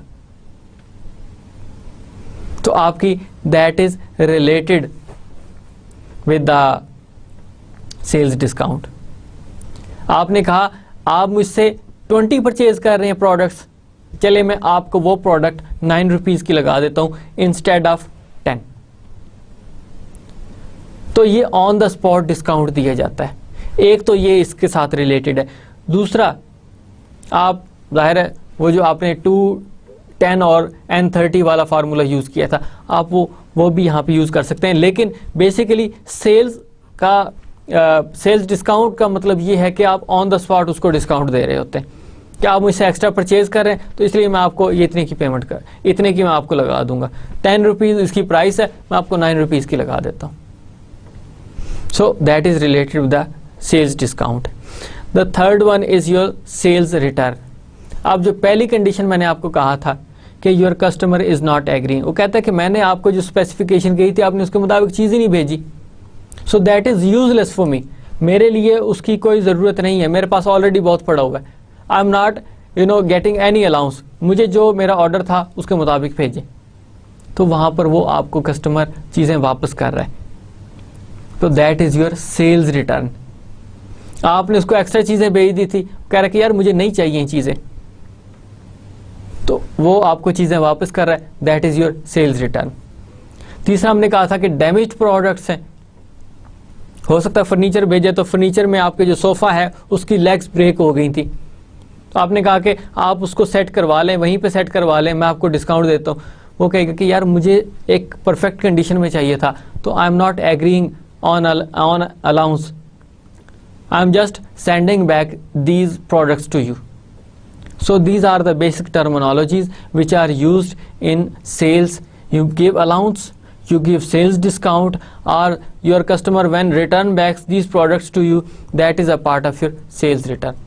तो आपकी that is related with the sales discount. आपने कहा आप मुझसे 20 परचेज कर रहे हैं प्रोडक्ट्स, चले मैं आपको वो प्रोडक्ट 9 रुपीज़ की लगा देता हूं इंस्टेड ऑफ 10। तो ये ऑन द स्पॉट डिस्काउंट दिया जाता है। एक तो ये इसके साथ रिलेटेड है, दूसरा आप जाहिर है वो जो आपने 2, 10 और N30 वाला फार्मूला यूज़ किया था, आप वो भी यहाँ पे यूज़ कर सकते हैं। लेकिन बेसिकली सेल्स डिस्काउंट का मतलब ये है कि आप ऑन द स्पॉट उसको डिस्काउंट दे रहे होते हैं कि आप मुझसे एक्स्ट्रा परचेज कर रहे हैं, तो इसलिए मैं आपको ये इतने की पेमेंट इतने की मैं आपको लगा दूंगा। 10 रुपीज़ इसकी प्राइस है, मैं आपको 9 रुपीज़ की लगा देता हूँ। So that is related with the sales discount. The third one is your sales return. अब जो पहली कंडीशन मैंने आपको कहा था कि your customer is not agreeing, वो कहता है कि मैंने आपको जो स्पेसिफिकेशन कही थी आपने उसके मुताबिक चीज़ ही नहीं भेजी, so that is useless for me, मेरे लिए उसकी कोई ज़रूरत नहीं है, मेरे पास ऑलरेडी बहुत पड़ा हुआ है। आई am not getting any allowance, मुझे जो मेरा ऑर्डर था उसके मुताबिक भेजें। तो वहाँ पर वो आपको कस्टमर चीज़ें वापस कर रहा है, तो that is your sales return. आपने उसको एक्स्ट्रा चीज़ें भेज दी थी, कह रहा कि यार मुझे नहीं चाहिए चीज़ें, तो वो आपको चीज़ें वापस कर रहा है, that is your sales return. तीसरा हमने कहा था कि डैमेज्ड प्रोडक्ट्स हैं, हो सकता है फर्नीचर भेजे तो फर्नीचर में आपके जो सोफ़ा है उसकी लेग्स ब्रेक हो गई थी, तो आपने कहा कि आप उसको सेट करवा लें, वहीं पे सेट करवा लें, मैं आपको डिस्काउंट देता हूँ। वो कहेगा कि यार मुझे एक परफेक्ट कंडीशन में चाहिए था, तो आई am not agreeing on allowance, I'm just sending back these products to you. So these are the basic terminologies which are used in sales. You give allowance, you give sales discount, or your customer when return back these products to you, that is a part of your sales return.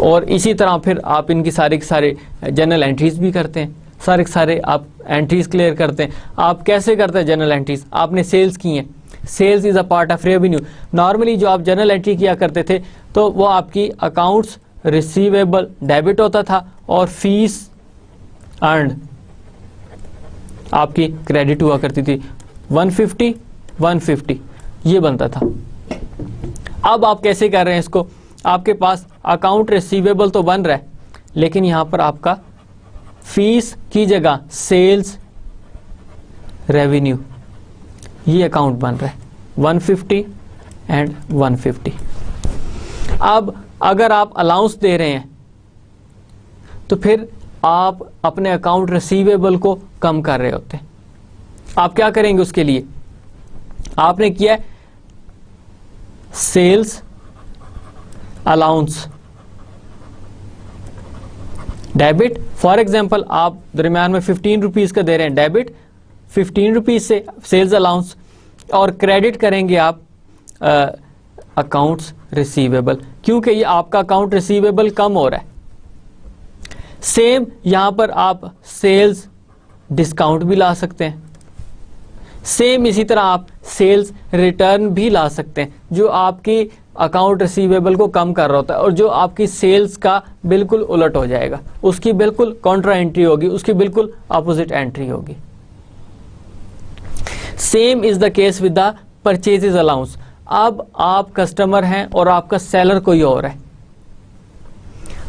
और इसी तरह फिर आप इनकी सारे के सारे general entries भी करते हैं, सारे के सारे आप एंट्रीज क्लियर करते हैं। आप कैसे करते हैं जनरल एंट्रीज? आपने सेल्स की हैं, sales is a part of revenue. Normally जो आप जनरल एंट्री किया करते थे तो वो आपकी अकाउंट्स रिसीवेबल डेबिट होता था और फीस अर्नड आपकी क्रेडिट हुआ करती थी, 150 ये बनता था। अब आप कैसे कर रहे हैं इसको? आपके पास अकाउंट रिसीवेबल तो बन रहा है, लेकिन यहाँ पर आपका फीस की जगह सेल्स रेवेन्यू ये अकाउंट बन रहा है, 150 एंड 150। अब अगर आप अलाउंस दे रहे हैं तो फिर आप अपने अकाउंट रिसीवेबल को कम कर रहे होते हैं। आप क्या करेंगे उसके लिए? आपने किया sales allowance debit. For example आप दरमियान में 15 रुपीज़ का दे रहे हैं डेबिट, 15 रुपीज़ से सेल्स अलाउंस, और क्रेडिट करेंगे आप अकाउंट्स रिसीवेबल, क्योंकि ये आपका अकाउंट रिसीवेबल कम हो रहा है। सेम यहाँ पर आप सेल्स डिस्काउंट भी ला सकते हैं। सेम इसी तरह आप सेल्स रिटर्न भी ला सकते हैं, जो आपकी अकाउंट रिसीवेबल को कम कर रहा होता है और जो आपकी सेल्स का बिल्कुल उलट हो जाएगा, उसकी बिल्कुल कॉन्ट्रा एंट्री होगी, उसकी बिल्कुल अपोजिट एंट्री होगी। Same is the case with the purchases allowance. अब आप कस्टमर हैं और आपका सेलर कोई और है,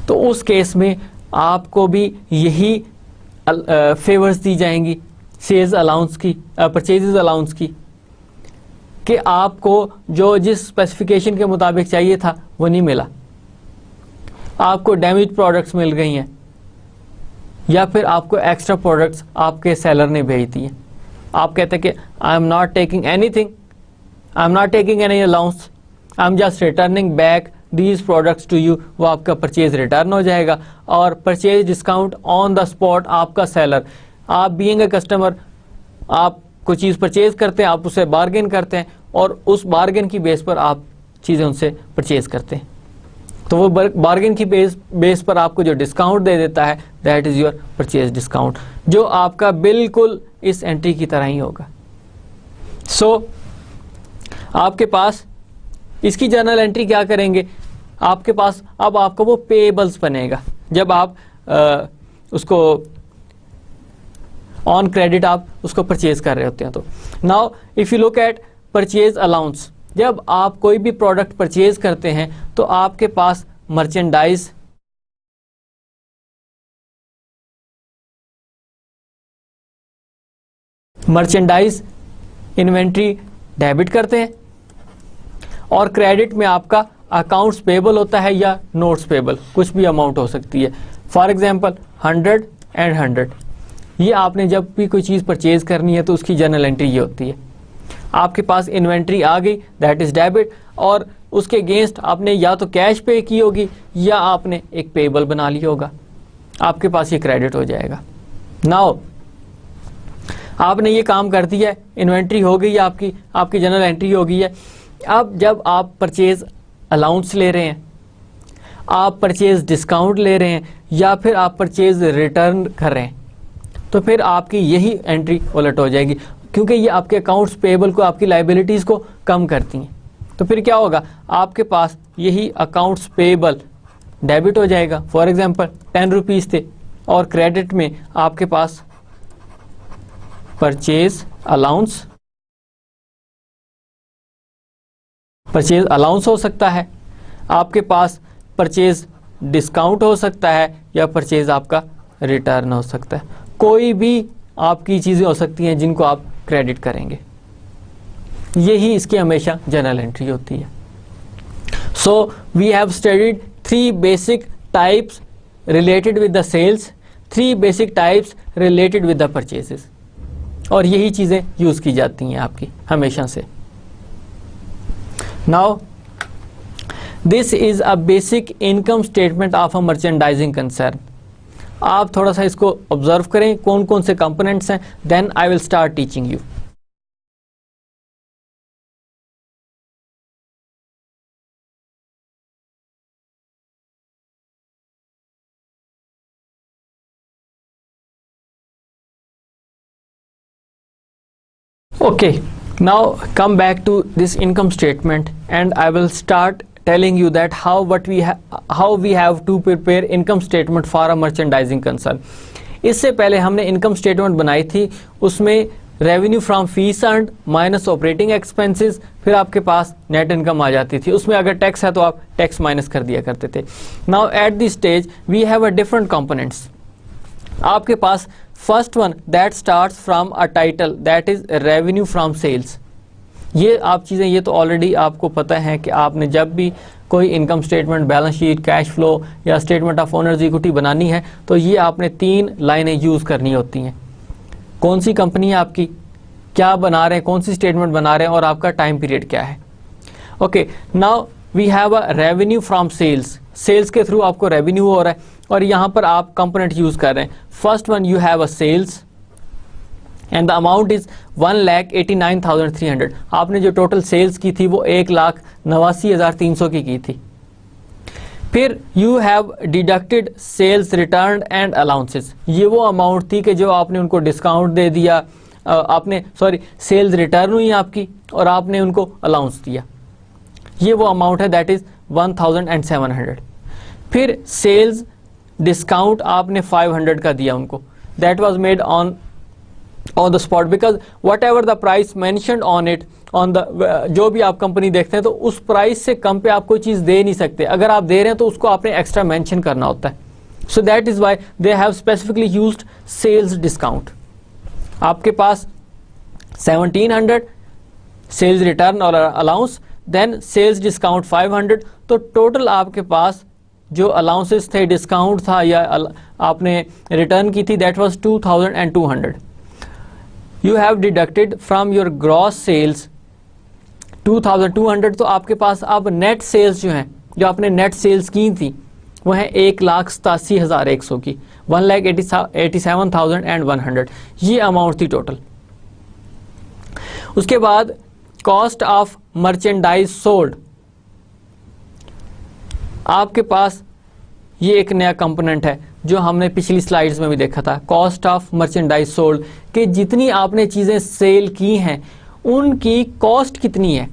तो उस केस में आपको भी यही फेवर्स दी जाएंगी सेल्स अलाउंस की, परचेजेज अलाउंस की, कि आपको जो जिस स्पेसिफिकेशन के मुताबिक चाहिए था वो नहीं मिला, आपको डैमेज प्रोडक्ट्स मिल गई हैं, या फिर आपको एक्स्ट्रा प्रोडक्ट्स आपके सेलर ने भेज दिए। आप कहते हैं कि I am not taking anything, I am not taking any allowance, I am just returning back these products to you, वो आपका परचेज रिटर्न हो जाएगा। और purchase discount on the spot आपका सेलर, आप बीइंग ए कस्टमर, आप कोई चीज़ purchase करते हैं, आप उसे बार्गेन करते हैं और उस बार्गेन की बेस पर आप चीज़ें उनसे परचेज करते हैं, तो वो बार्गेन की बेस पर आपको जो डिस्काउंट दे देता है that is your purchase discount, जो आपका बिल्कुल इस एंट्री की तरह ही होगा। सो आपके पास इसकी जर्नल एंट्री क्या करेंगे, आपके पास अब आपको वो पेएबल्स बनेगा जब आप उसको ऑन क्रेडिट आप उसको परचेज कर रहे होते हैं। तो now if you look at purchase allowance, जब आप कोई भी प्रोडक्ट परचेज करते हैं तो आपके पास मर्चेंडाइज, इन्वेंट्री डेबिट करते हैं, और क्रेडिट में आपका अकाउंट्स पेबल होता है या नोट्स पेबल, कुछ भी अमाउंट हो सकती है। फॉर एग्जांपल 100 एंड 100, ये आपने जब भी कोई चीज़ परचेज करनी है तो उसकी जर्नल एंट्री ये होती है। आपके पास इन्वेंट्री आ गई दैट इज़ डेबिट, और उसके अगेंस्ट आपने या तो कैश पे की होगी या आपने एक पेबल बना लिया होगा, आपके पास ये क्रेडिट हो जाएगा। नाउ आपने ये काम कर दिया है, इन्वेंट्री हो गई है, आपकी जर्नल एंट्री हो गई है। अब जब आप परचेज अलाउंस ले रहे हैं, आप परचेज डिस्काउंट ले रहे हैं, या फिर आप परचेज रिटर्न कर रहे हैं, तो फिर आपकी यही एंट्री उलट हो जाएगी, क्योंकि ये आपके अकाउंट्स पेबल को, आपकी लाइबिलिटीज़ को कम करती हैं। तो फिर क्या होगा, आपके पास यही अकाउंट्स पेबल डेबिट हो जाएगा। फॉर एग्जांपल 10 रुपीज़ थे और क्रेडिट में आपके पास परचेज अलाउंस हो सकता है, आपके पास परचेज डिस्काउंट हो सकता है, या परचेज आपका रिटर्न हो सकता है। कोई भी आपकी चीज़ें हो सकती हैं जिनको आप क्रेडिट करेंगे, यही इसकी हमेशा जर्नल एंट्री होती है। So we have studied 3 basic types related with the sales, 3 basic types related with the purchases, और यही चीज़ें यूज़ की जाती हैं आपकी हमेशा से। Now this is a basic income statement of a merchandising concern. आप थोड़ा सा इसको ऑब्जर्व करें कौन कौन से कंपोनेंट्स हैं, then I will start teaching you. Okay, now come back to this income statement, and I will start telling you that how we have to prepare income statement for a merchandising concern. इससे पहले हमने income statement बनाई थी, उसमें revenue from fees earned minus operating expenses, फिर आपके पास net income आ जाती थी। उसमें अगर टैक्स है तो आप टैक्स माइनस कर दिया करते थे। Now at this stage we have a different components. आपके पास first one that starts from a title that is revenue from sales. ये आप चीज़ें ये तो ऑलरेडी आपको पता है कि आपने जब भी कोई income statement, balance sheet, cash flow या स्टेटमेंट ऑफ ओनर्स इक्विटी बनानी है तो ये आपने 3 लाइनें यूज़ करनी होती हैं। कौन सी कंपनी है आपकी, क्या बना रहे हैं, कौन सी स्टेटमेंट बना रहे हैं, और आपका टाइम पीरियड क्या है। Okay, now we have a revenue from sales. Sales के थ्रू आपको रेवेन्यू हो रहा है और यहाँ पर आप कंपोनेंट यूज़ कर रहे हैं। First one you have a sales and the amount is 1,89,300। आपने जो टोटल सेल्स की थी वो 1,89,300 की थी। फिर you have deducted sales return and allowances, ये वो अमाउंट थी कि जो आपने उनको डिस्काउंट दे दिया, आपने सेल्स रिटर्न हुई आपकी और आपने उनको अलाउंस दिया, ये वो अमाउंट है, दैट इज 1700। फिर सेल्स डिस्काउंट आपने 500 का दिया उनको, that was made on the spot, because what ever the price mentioned on it, on the जो भी आप कंपनी देखते हैं तो उस प्राइस से कम पे आप कोई चीज दे नहीं सकते, अगर आप दे रहे हैं तो उसको आपने एक्स्ट्रा मेंशन करना होता है। So that is why they have specifically used sales discount. आपके पास 1700 सेल्स रिटर्न और अलाउंस, देन सेल्स डिस्काउंट 500, तो टोटल आपके पास जो अलाउंसेस थे, डिस्काउंट था या आपने रिटर्न की थी, that was 2200। You have deducted from your gross sales 2200, तो आपके पास अब नेट सेल्स जो हैं, जो आपने नेट सेल्स की थी वो है 1,87,100 की, 1,87,100, ये अमाउंट थी टोटल। उसके बाद कॉस्ट ऑफ मर्चेंडाइज सोल्ड, आपके पास ये एक नया कंपोनेंट है जो हमने पिछली स्लाइड्स में भी देखा था, कॉस्ट ऑफ मर्चेंडाइज सोल्ड, कि जितनी आपने चीजें सेल की हैं उनकी कॉस्ट कितनी है,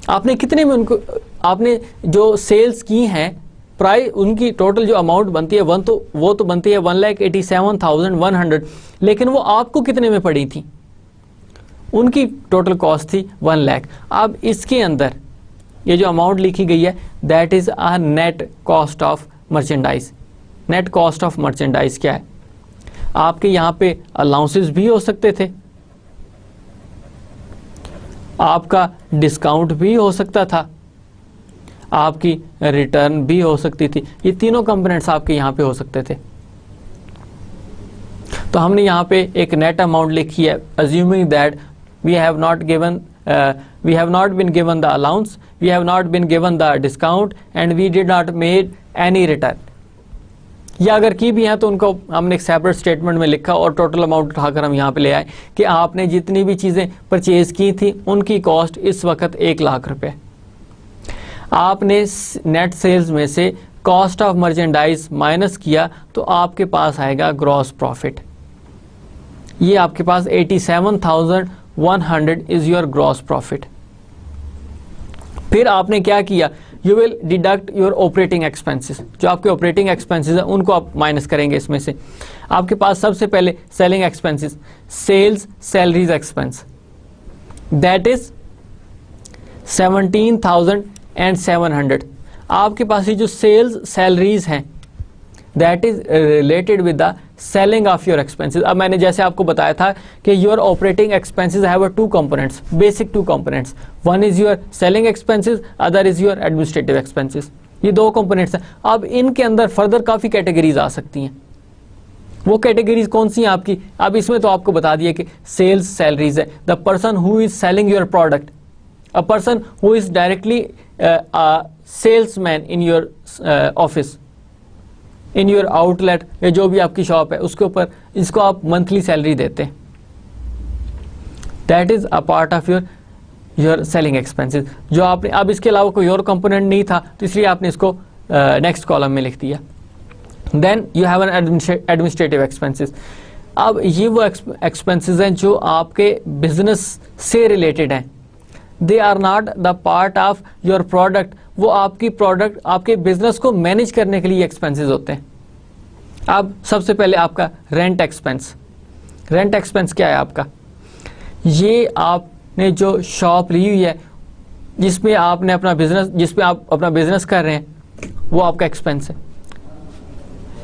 आपने कितने में उनको, आपने जो सेल्स की हैं प्राइस, उनकी टोटल जो अमाउंट बनती है वो तो बनती है 1,87,100, लेकिन वो आपको कितने में पड़ी थी, उनकी टोटल कॉस्ट थी 1 लाख। अब इसके अंदर ये जो अमाउंट लिखी गई है that is a net cost of merchandise. Net cost of merchandise क्या है, आपके यहाँ पे अलाउंसेस भी हो सकते थे, आपका डिस्काउंट भी हो सकता था, आपकी रिटर्न भी हो सकती थी, ये तीनों कंपोनेंट्स आपके यहाँ पे हो सकते थे। तो हमने यहाँ पे एक नेट अमाउंट लिखी है, assuming that we have not been given the allowance, we have not been given the discount and we did not made any return, या अगर की भी है तो उनको हमने एक सेपरेट स्टेटमेंट में लिखा और टोटल अमाउंट उठाकर हम यहाँ पे ले आए कि आपने जितनी भी चीज़ें परचेज की थी उनकी कॉस्ट इस वक्त 1 लाख रुपए, आपने नेट सेल्स में से कॉस्ट ऑफ मर्चेंडाइज माइनस किया तो आपके पास आएगा ग्रॉस प्रॉफिट, ये आपके पास 87,100 इज योर ग्रॉस प्रॉफिट। फिर आपने क्या किया, you will deduct your operating expenses, जो आपके ऑपरेटिंग एक्सपेंसेस है उनको आप माइनस करेंगे। इसमें से आपके पास सबसे पहले selling expenses, sales salaries expense, that is 17,700। आपके पास ये जो सेल्स सैलरीज हैं that is related with the selling of your expenses. अब मैंने जैसे आपको बताया था कि your operating expenses have 2 components, basic 2 components, one is your selling expenses, other is your administrative expenses, ये 2 कंपोनेंट्स हैं। अब इनके अंदर फर्दर काफ़ी कैटेगरीज आ सकती हैं, वो कैटेगरीज कौन सी हैं आपकी, अब इसमें तो आपको बता दिया कि सेल्स सैलरीज है, the person who is selling your product, a person who is directly salesman in your office, in your outlet, या जो भी आपकी शॉप है उसके ऊपर इसको आप मंथली सैलरी देते हैं, that is a part of your selling expenses. जो आपने, अब इसके अलावा कोई और कंपोनेंट नहीं था तो इसलिए आपने इसको नेक्स्ट कॉलम में लिख दिया। Then you have an administrative expenses. अब ये वो एक्सपेंसेस हैं जो आपके बिजनेस से रिलेटेड हैं, they are not the part of your product, वो आपकी प्रोडक्ट, आपके बिजनेस को मैनेज करने के लिए एक्सपेंसेस होते हैं। अब सबसे पहले आपका रेंट एक्सपेंस। रेंट एक्सपेंस क्या है आपका, ये आपने जो शॉप ली हुई है जिसमें आपने अपना बिजनेस, जिसमें आप अपना बिजनेस कर रहे हैं, वो आपका एक्सपेंस है।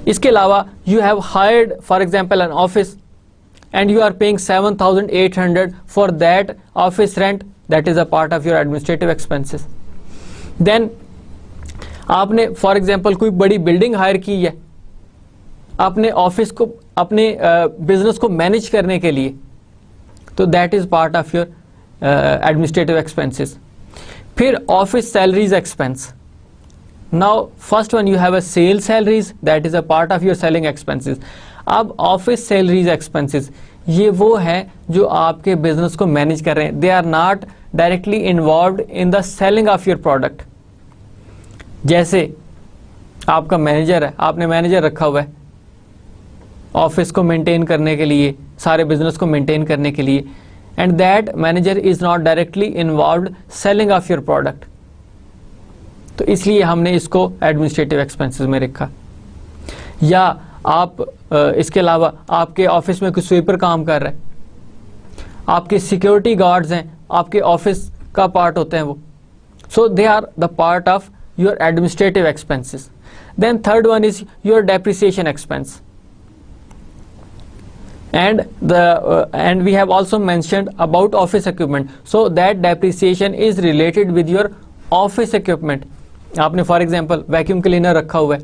इसके अलावा you have hired for example an office and you are paying 7,800 for that office rent, that is a part of your administrative expenses. Then आपने फॉर एग्जांपल कोई बड़ी बिल्डिंग हायर की है अपने ऑफिस को, अपने बिजनेस को मैनेज करने के लिए, तो that is part of your administrative expenses. फिर office salaries expense. Now first one you have a sale salaries, that is a part of your selling expenses. अब ऑफिस सैलरीज एक्सपेंसेस ये वो है जो आपके बिजनेस को मैनेज कर रहे हैं, they are not directly involved in the selling of your product, जैसे आपका मैनेजर है, आपने मैनेजर रखा हुआ है ऑफिस को मेंटेन करने के लिए, सारे बिजनेस को मेंटेन करने के लिए, and that manager is not directly involved selling of your product, तो इसलिए हमने इसको एडमिनिस्ट्रेटिव एक्सपेंसेस में रखा। या आप इसके अलावा आपके ऑफिस में कुछ स्वीपर काम कर रहा है, आपके सिक्योरिटी गार्ड्स हैं, आपके ऑफिस का पार्ट होते हैं वो, so they are the part of your administrative expenses. Then third one is your depreciation expense, and we have also mentioned about office equipment, so that depreciation is related with your office equipment। आपने for example vacuum cleaner रखा हुआ है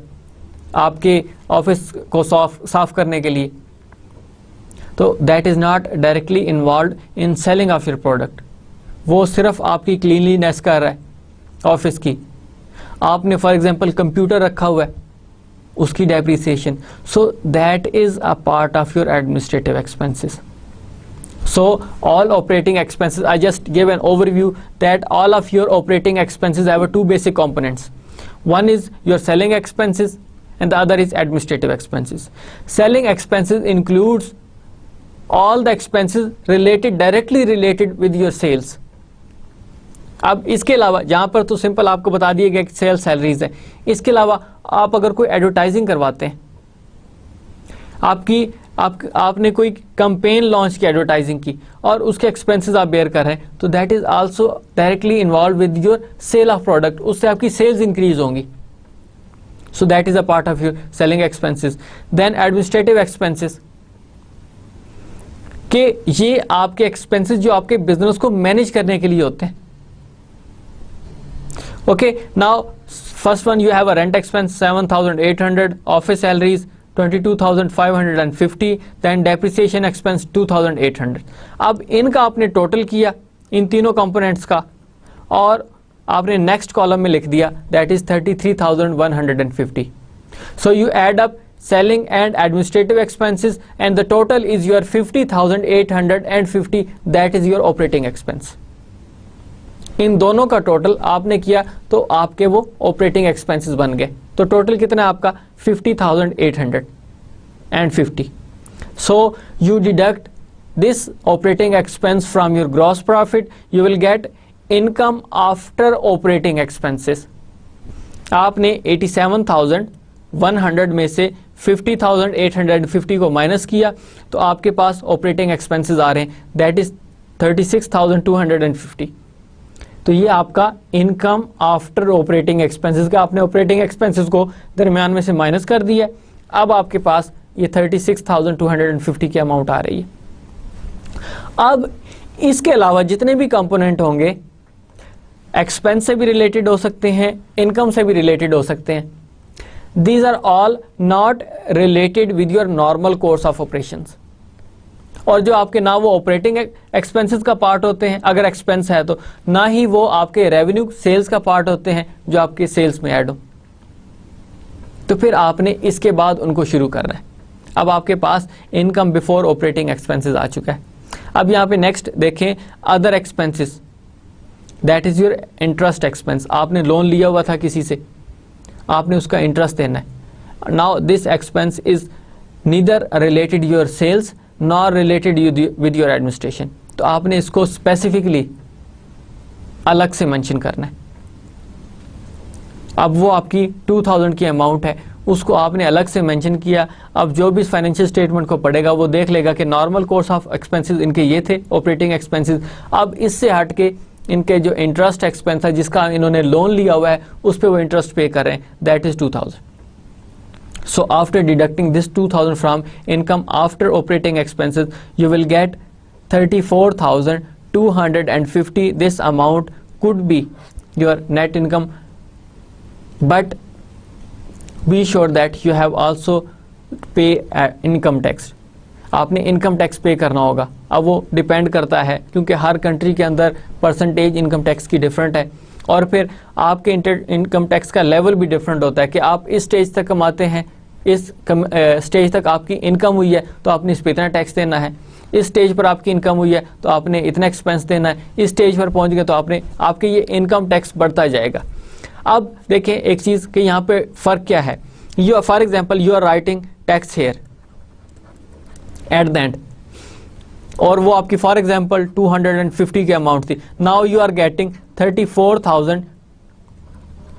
आपके office को साफ करने के लिए, तो that is not directly involve in selling of your product, वो सिर्फ आपकी क्लीनलीनेस कर रहा है ऑफिस की। आपने फॉर एग्जांपल कंप्यूटर रखा हुआ है, उसकी depreciation, so that is a part of your administrative expenses. So all operating expenses, I just gave an overview that all of your operating expenses have two basic components. One is your selling expenses and the other is administrative expenses. Selling expenses includes all the expenses directly related with your sales. अब इसके अलावा यहाँ पर तो simple आपको बता दिया गया कि सेल्स सैलरीज है, इसके अलावा आप अगर कोई एडवर्टाइजिंग करवाते हैं, आपने कोई कैंपेन लॉन्च की एडवर्टाइजिंग की और उसके एक्सपेंसेस आप बेयर कर रहे हैं, तो that is also directly involve with your sale of product, उससे आपकी सेल्स इंक्रीज होंगी, so that is a part of your selling expenses. Then administrative expenses के ये आपके एक्सपेंसेस जो आपके बिजनेस को मैनेज करने के लिए होते हैं। Okay, now first one you have a rent expense 7,800, office salaries 22,550, then depreciation expense 2,800। अब इनका आपने टोटल किया इन तीनों कंपोनेंट्स का और आपने नेक्स्ट कॉलम में लिख दिया, that is 33,150। So you add up selling and administrative expenses and the total is your 50,850, that is your operating expense। इन दोनों का टोटल आपने किया तो आपके वो ऑपरेटिंग एक्सपेंसेस बन गए, तो टोटल कितना आपका 50,850। So you deduct this operating expense from your gross profit, you will gate income after operating expenses. आपने 87,100 में से 50,850 को माइनस किया तो आपके पास ऑपरेटिंग एक्सपेंसेस आ रहे हैं, दैट इज 36,250। तो ये आपका इनकम आफ्टर ऑपरेटिंग एक्सपेंसेस का, आपने ऑपरेटिंग एक्सपेंसेस को दरमियान में से माइनस कर दिया, अब आपके पास ये 36,250 की अमाउंट आ रही है। अब इसके अलावा जितने भी कंपोनेंट होंगे एक्सपेंस से भी रिलेटेड हो सकते हैं, इनकम से भी रिलेटेड हो सकते हैं, these are all not related with your normal course of operations. और जो आपके ना वो ऑपरेटिंग एक्सपेंसेस का पार्ट होते हैं, अगर एक्सपेंस है तो, ना ही वो आपके रेवेन्यू सेल्स का पार्ट होते हैं जो आपके सेल्स में ऐड हो, तो फिर आपने इसके बाद उनको शुरू करना है। अब आपके पास इनकम बिफोर ऑपरेटिंग एक्सपेंसेस आ चुका है। अब यहाँ पे नेक्स्ट देखें other expenses, that is your interest expense. आपने लोन लिया हुआ था किसी से, आपने उसका इंटरेस्ट देना है। Now this expense is neither related your sales nor related with your administration, तो आपने इसको स्पेसिफिकली अलग से मेंशन करना है। अब वो आपकी 2,000 की अमाउंट है, उसको आपने अलग से मेंशन किया। अब जो भी फाइनेंशियल स्टेटमेंट को पढ़ेगा वो देख लेगा कि नॉर्मल कोर्स ऑफ एक्सपेंसेस इनके ये थे ऑपरेटिंग एक्सपेंसेस, अब इससे हट के इनके जो इंटरेस्ट एक्सपेंस है जिसका इन्होंने लोन लिया हुआ है उस पर वो इंटरेस्ट पे कर रहे हैं, that is 2,000। So after deducting this 2,000 from income after operating expenses, you will get 34,250. This amount could be your net income, but be sure that you have also pay income tax. आपने income tax पे करना होगा। अब वो depend करता है क्योंकि हर country के अंदर परसेंटेज इनकम टैक्स की डिफरेंट है, और फिर आपके इनकम टैक्स का लेवल भी डिफरेंट होता है कि आप इस स्टेज तक कमाते हैं, इस स्टेज तक आपकी इनकम हुई है तो आपने इस पर इतना टैक्स देना है, इस स्टेज पर आपकी इनकम हुई है तो आपने इतना एक्सपेंस देना है, इस स्टेज पर पहुंच गए तो आपके ये इनकम टैक्स बढ़ता जाएगा। अब देखें एक चीज कि यहाँ पे फर्क क्या है। You for example you are writing tax here at the end, और वो आपकी फॉर एग्जाम्पल 250 की अमाउंट थी। Now you are getting 34,000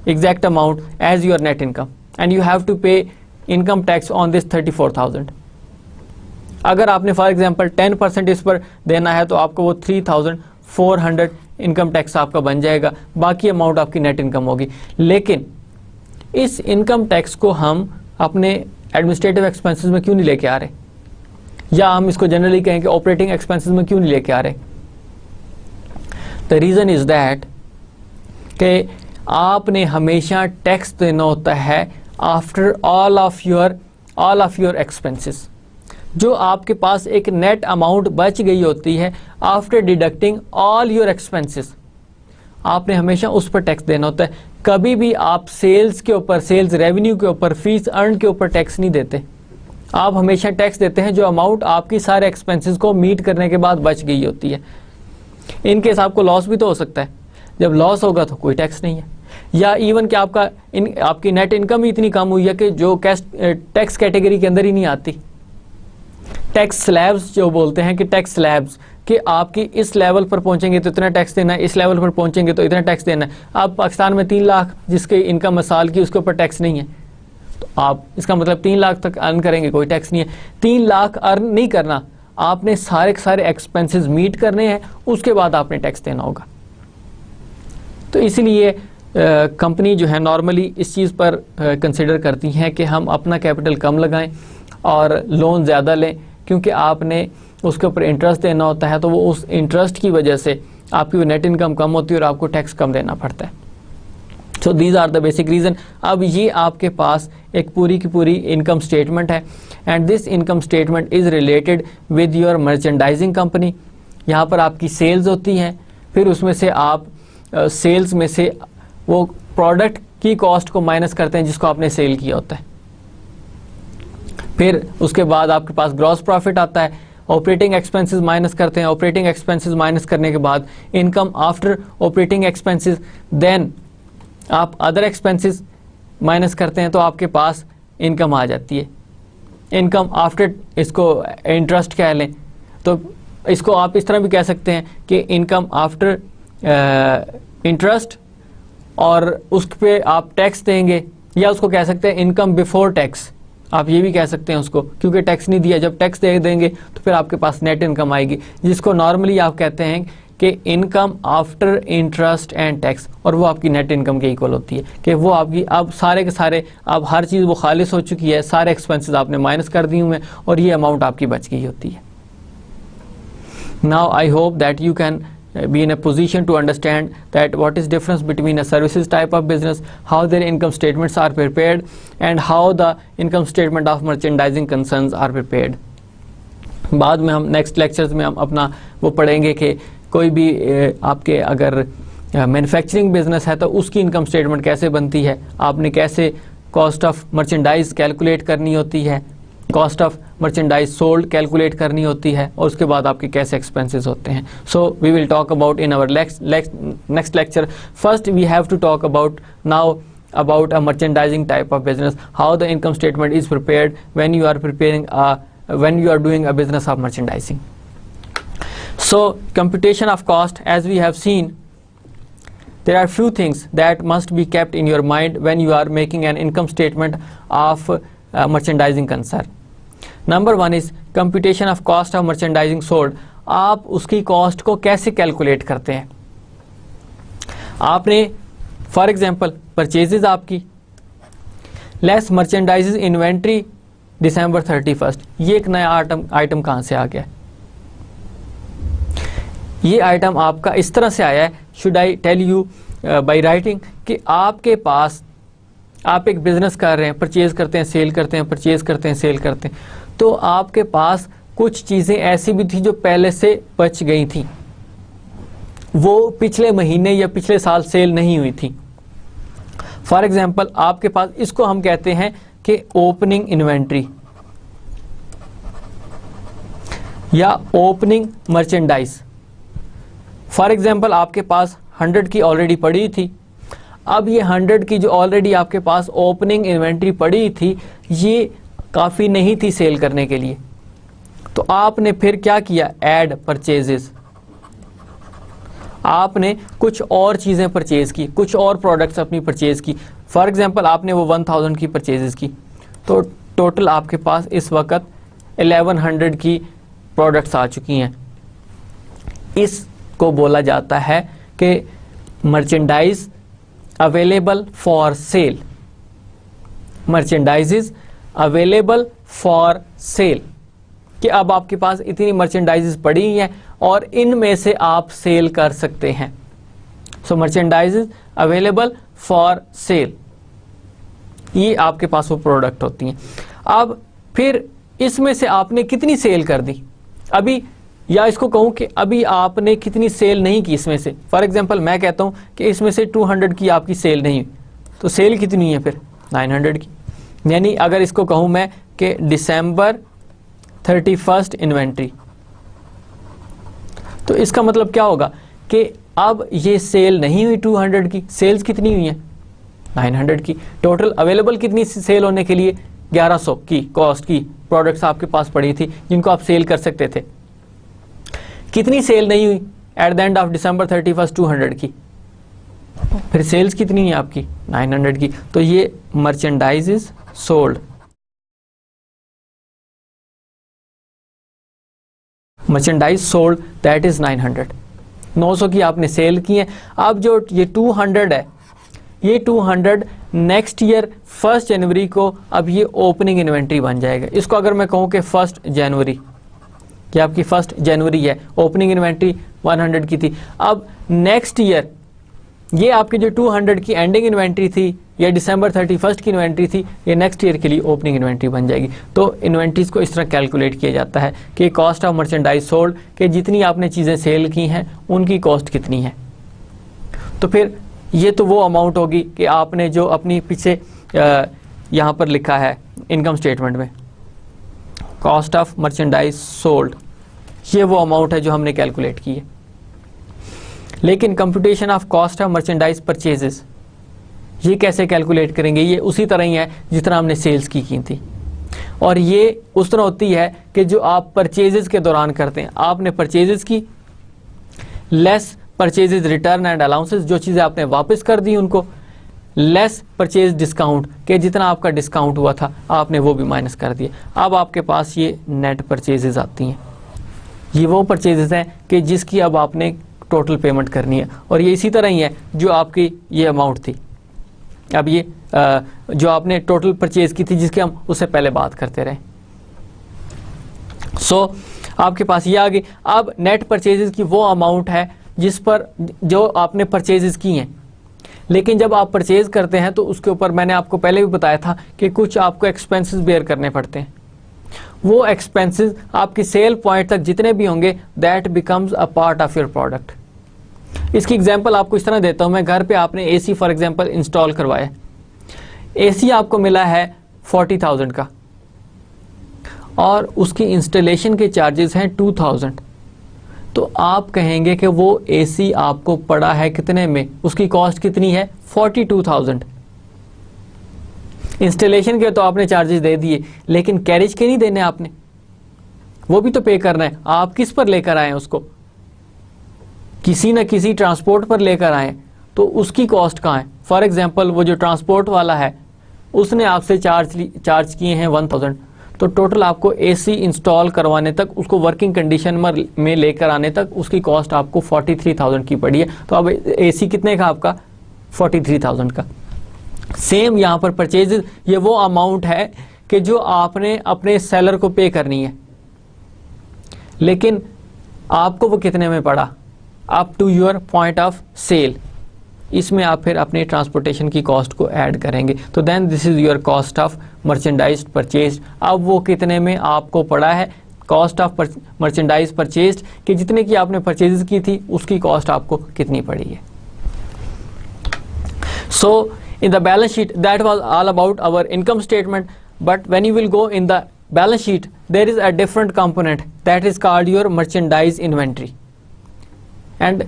exact amount as your net income and you have to pay income tax on this 34,000। अगर आपने for example 10% इस पर देना है तो आपको वो 3,400 इनकम टैक्स आपका बन जाएगा, बाकी अमाउंट आपकी नेट इनकम होगी। लेकिन इस इनकम टैक्स को हम अपने एडमिनिस्ट्रेटिव एक्सपेंसेस में क्यों नहीं लेके आ रहे, या हम इसको जनरली कहेंगे ऑपरेटिंग एक्सपेंसेस में क्यों नहीं लेके आ रहे? द रीजन इज दैट कि आपने हमेशा टैक्स देना होता है after all of your expenses. जो आपके पास एक नेट अमाउंट बच गई होती है after deducting all your expenses, आपने हमेशा उस पर टैक्स देना होता है। कभी भी आप सेल्स के ऊपर, सेल्स रेवेन्यू के ऊपर, फीस अर्न के ऊपर टैक्स नहीं देते। आप हमेशा टैक्स देते हैं जो अमाउंट आपकी सारे एक्सपेंसेस को मीट करने के बाद बच गई होती है। इन केस आपको लॉस भी तो हो सकता है, जब लॉस होगा तो कोई टैक्स नहीं है, या इवन कि आपकी नेट इनकम ही इतनी कम हुई है कि जो टैक्स कैटेगरी के अंदर ही नहीं आती। टैक्स स्लैब्स जो बोलते हैं कि टैक्स स्लैब्स कि आपकी इस लेवल पर पहुंचेंगे तो इतना टैक्स देना है, इस लेवल पर पहुंचेंगे तो इतना टैक्स देना है। आप पाकिस्तान में 3 लाख जिसकी इनकम साल की, उसके ऊपर टैक्स नहीं है, तो आप इसका मतलब 3 लाख तक अर्न करेंगे, कोई टैक्स नहीं है। 3 लाख अर्न नहीं करना, आपने सारे के सारे एक्सपेंसेस मीट करने हैं, उसके बाद आपने टैक्स देना होगा। तो इसलिए कंपनी जो है नॉर्मली इस चीज़ पर कंसिडर करती हैं कि हम अपना कैपिटल कम लगाएं और लोन ज़्यादा लें, क्योंकि आपने उसके ऊपर इंटरेस्ट देना होता है, तो वो उस इंटरेस्ट की वजह से आपकी वो नेट इनकम कम होती है और आपको टैक्स कम देना पड़ता है। So these are the basic reason. अब ये आपके पास एक पूरी की पूरी इनकम स्टेटमेंट है and this income statement is related with your merchandising company. यहाँ पर आपकी सेल्स होती हैं, फिर उसमें से आप सेल्स में से वो प्रोडक्ट की कॉस्ट को माइनस करते हैं जिसको आपने सेल किया होता है। फिर उसके बाद आपके पास ग्रॉस प्रॉफिट आता है, ऑपरेटिंग एक्सपेंसेस माइनस करते हैं, ऑपरेटिंग एक्सपेंसेस माइनस करने के बाद income after operating expenses, then आप अदर एक्सपेंसेस माइनस करते हैं तो आपके पास इनकम आ जाती है। इनकम आफ्टर इसको इंटरेस्ट कह लें तो इसको आप इस तरह भी कह सकते हैं कि इनकम आफ्टर इंटरेस्ट, और उस पे आप टैक्स देंगे, या उसको कह सकते हैं इनकम बिफोर टैक्स, आप ये भी कह सकते हैं उसको, क्योंकि टैक्स नहीं दिया। जब टैक्स दे देंगे तो फिर आपके पास नेट इनकम आएगी, जिसको नॉर्मली आप कहते हैं कि income after interest and tax, और वो आपकी नेट इनकम के इक्वल होती है कि वो आपकी अब सारे के सारे अब हर चीज़ वो खालिस हो चुकी है, सारे एक्सपेंसेस आपने माइनस कर दी हुए और ये अमाउंट आपकी बच गई होती है। Now I hope that you can be in a position to understand that what is difference between a services type of business, how their income statements are prepared, and how the income statement of merchandising concerns are prepared. बाद में हम next lectures में हम अपना वो पढ़ेंगे कि कोई भी आपके अगर मैन्युफैक्चरिंग बिजनेस है तो उसकी इनकम स्टेटमेंट कैसे बनती है, आपने कैसे कॉस्ट ऑफ मर्चेंडाइज कैलकुलेट करनी होती है, cost of merchandise sold calculate करनी होती है, और उसके बाद आपके कैसे एक्सपेंसेस होते हैं। So we will talk about in our next lecture. First we have to talk about now about a merchandising type of business, how the income statement is prepared when you are when you are doing a business of merchandising. So computation of cost, as we have seen, there are few things that must be kept in your mind when you are making an income statement of merchandising concern. Number 1 is computation of cost of merchandising sold. आप उसकी cost को कैसे calculate करते हैं? आपने for example purchases आपकी less merchandise inventory दिसंबर 31, ये एक नया आइटम कहाँ से आ गया? ये आइटम आपका इस तरह से आया है, should I tell you by writing, कि आपके पास आप एक बिजनेस कर रहे हैं, परचेज करते हैं सेल करते हैं, परचेज करते हैं सेल करते हैं, तो आपके पास कुछ चीज़ें ऐसी भी थी जो पहले से बच गई थी, वो पिछले महीने या पिछले साल सेल नहीं हुई थी। फॉर एग्जाम्पल आपके पास, इसको हम कहते हैं कि ओपनिंग इन्वेंट्री या ओपनिंग मर्चेंडाइज। फॉर एग्जाम्पल आपके पास 100 की ऑलरेडी पड़ी थी, अब ये 100 की जो ऑलरेडी आपके पास ओपनिंग इन्वेंट्री पड़ी थी, ये काफ़ी नहीं थी सेल करने के लिए, तो आपने फिर क्या किया, ऐड परचेजेस, आपने कुछ और चीज़ें परचेज की, कुछ और प्रोडक्ट्स अपनी परचेज की। फॉर एग्जांपल आपने वो 1000 की परचेजेस की, तो टोटल आपके पास इस वक्त 1100 की प्रोडक्ट्स आ चुकी हैं। इसको बोला जाता है कि merchandise available for sale, merchandise is available for sale, कि अब आपके पास इतनी मर्चेंडाइजेस पड़ी हैं और इनमें से आप सेल कर सकते हैं। सो मर्चेंडाइजेस अवेलेबल फॉर सेल, ये आपके पास वो प्रोडक्ट होती हैं। अब फिर इसमें से आपने कितनी सेल कर दी अभी, या इसको कहूं कि अभी आपने कितनी सेल नहीं की इसमें से। फॉर एग्जांपल मैं कहता हूं कि इसमें से 200 की आपकी सेल नहीं हुई, तो सेल कितनी है फिर 900 की। यानी अगर इसको कहूं मैं कि December 31 इन्वेंट्री, तो इसका मतलब क्या होगा कि अब ये सेल नहीं हुई 200 की, सेल्स कितनी हुई है 900 की। टोटल अवेलेबल कितनी सेल होने के लिए 1100 की कॉस्ट की प्रोडक्ट्स आपके पास पड़ी थी जिनको आप सेल कर सकते थे। कितनी सेल नहीं हुई eight the end of December 31 200 की, फिर सेल्स कितनी है आपकी 900 की। तो ये merchandise is sold, merchandise sold that is 900, 900 की आपने सेल की है। अब जो ये 200 है, ये 200 नेक्स्ट ईयर 1 जनवरी को अब ये ओपनिंग इन्वेंट्री बन जाएगा। इसको अगर मैं कहूँ कि 1 जनवरी, कि आपकी 1 जनवरी है, ओपनिंग इन्वेंट्री 100 की थी, अब नेक्स्ट ईयर ये आपकी जो 200 की एंडिंग इन्वेंट्री थी या December 31 की इन्वेंट्री थी, ये नेक्स्ट ईयर के लिए ओपनिंग इन्वेंट्री बन जाएगी। तो इन्वेंट्रीज को इस तरह कैलकुलेट किया जाता है कि कॉस्ट ऑफ मर्चेंडाइज सोल्ड, कि जितनी आपने चीज़ें सेल की हैं उनकी कॉस्ट कितनी है। तो फिर ये तो वो अमाउंट होगी कि आपने जो अपनी पीछे यहाँ पर लिखा है इनकम स्टेटमेंट में, कॉस्ट ऑफ मर्चेंडाइज सोल्ड, ये वो अमाउंट है जो हमने कैलकुलेट की है। लेकिन computation of cost of merchandise purchases, ये कैसे कैलकुलेट करेंगे, ये उसी तरह ही है जिस तरह हमने सेल्स की थी, और ये उस तरह होती है कि जो आप परचेजेस के दौरान करते हैं। आपने परचेजेस की less purchases return and allowances, जो चीज़ें आपने वापस कर दी उनको, लेस परचेज डिस्काउंट, के जितना आपका डिस्काउंट हुआ था आपने वो भी माइनस कर दिया। अब आपके पास ये नेट परचेजेस आती हैं। ये वो परचेजेस हैं कि जिसकी अब आपने टोटल पेमेंट करनी है, और ये इसी तरह ही है जो आपकी ये अमाउंट थी। अब ये जो आपने टोटल परचेज की थी जिसकी हम उससे पहले बात करते रहे। सो आपके पास ये आ गई। अब नेट परचेजेस की वो अमाउंट है जिस पर जो आपने परचेजेस की हैं, लेकिन जब आप परचेज करते हैं तो उसके ऊपर मैंने आपको पहले भी बताया था कि कुछ आपको एक्सपेंसेस बेयर करने पड़ते हैं। वो एक्सपेंसेस आपकी सेल पॉइंट तक जितने भी होंगे that becomes a part of your product. इसकी एग्जांपल आपको इस तरह देता हूं मैं, घर पे आपने एसी फॉर एग्जांपल इंस्टॉल करवाया, एसी आपको मिला है 40,000 का और उसकी इंस्टॉलेशन के चार्जेस हैं 2,000, तो आप कहेंगे कि वो एसी आपको पड़ा है कितने में, उसकी कॉस्ट कितनी है 42,000। इंस्टॉलेशन के तो आपने चार्जेस दे दिए, लेकिन कैरेज के नहीं देने आपने, वो भी तो पे करना है। आप किस पर लेकर आए उसको, किसी न किसी ट्रांसपोर्ट पर लेकर आए, तो उसकी कॉस्ट कहाँ है। फॉर एग्जांपल वो जो ट्रांसपोर्ट वाला है उसने आपसे चार्ज किए हैं 1,000, तो टोटल आपको एसी इंस्टॉल करवाने तक, उसको वर्किंग कंडीशन में लेकर आने तक उसकी कॉस्ट आपको 43,000 की पड़ी है। तो अब एसी कितने का आपका 43,000 का। सेम यहाँ पर परचेजेस, ये वो अमाउंट है कि जो आपने अपने सेलर को पे करनी है, लेकिन आपको वो कितने में पड़ा, up to your point of sale. इसमें आप फिर अपने ट्रांसपोर्टेशन की कॉस्ट को ऐड करेंगे, तो then this is your cost of merchandise purchase. अब वो कितने में आपको पड़ा है, कॉस्ट ऑफ मर्चेंडाइज परचेज, कि जितने की आपने परचेज की थी उसकी कॉस्ट आपको कितनी पड़ी है। सो in the balance sheet, that was all about our income statement, but when you will go in the balance sheet there is a different component that is called your merchandise inventory, and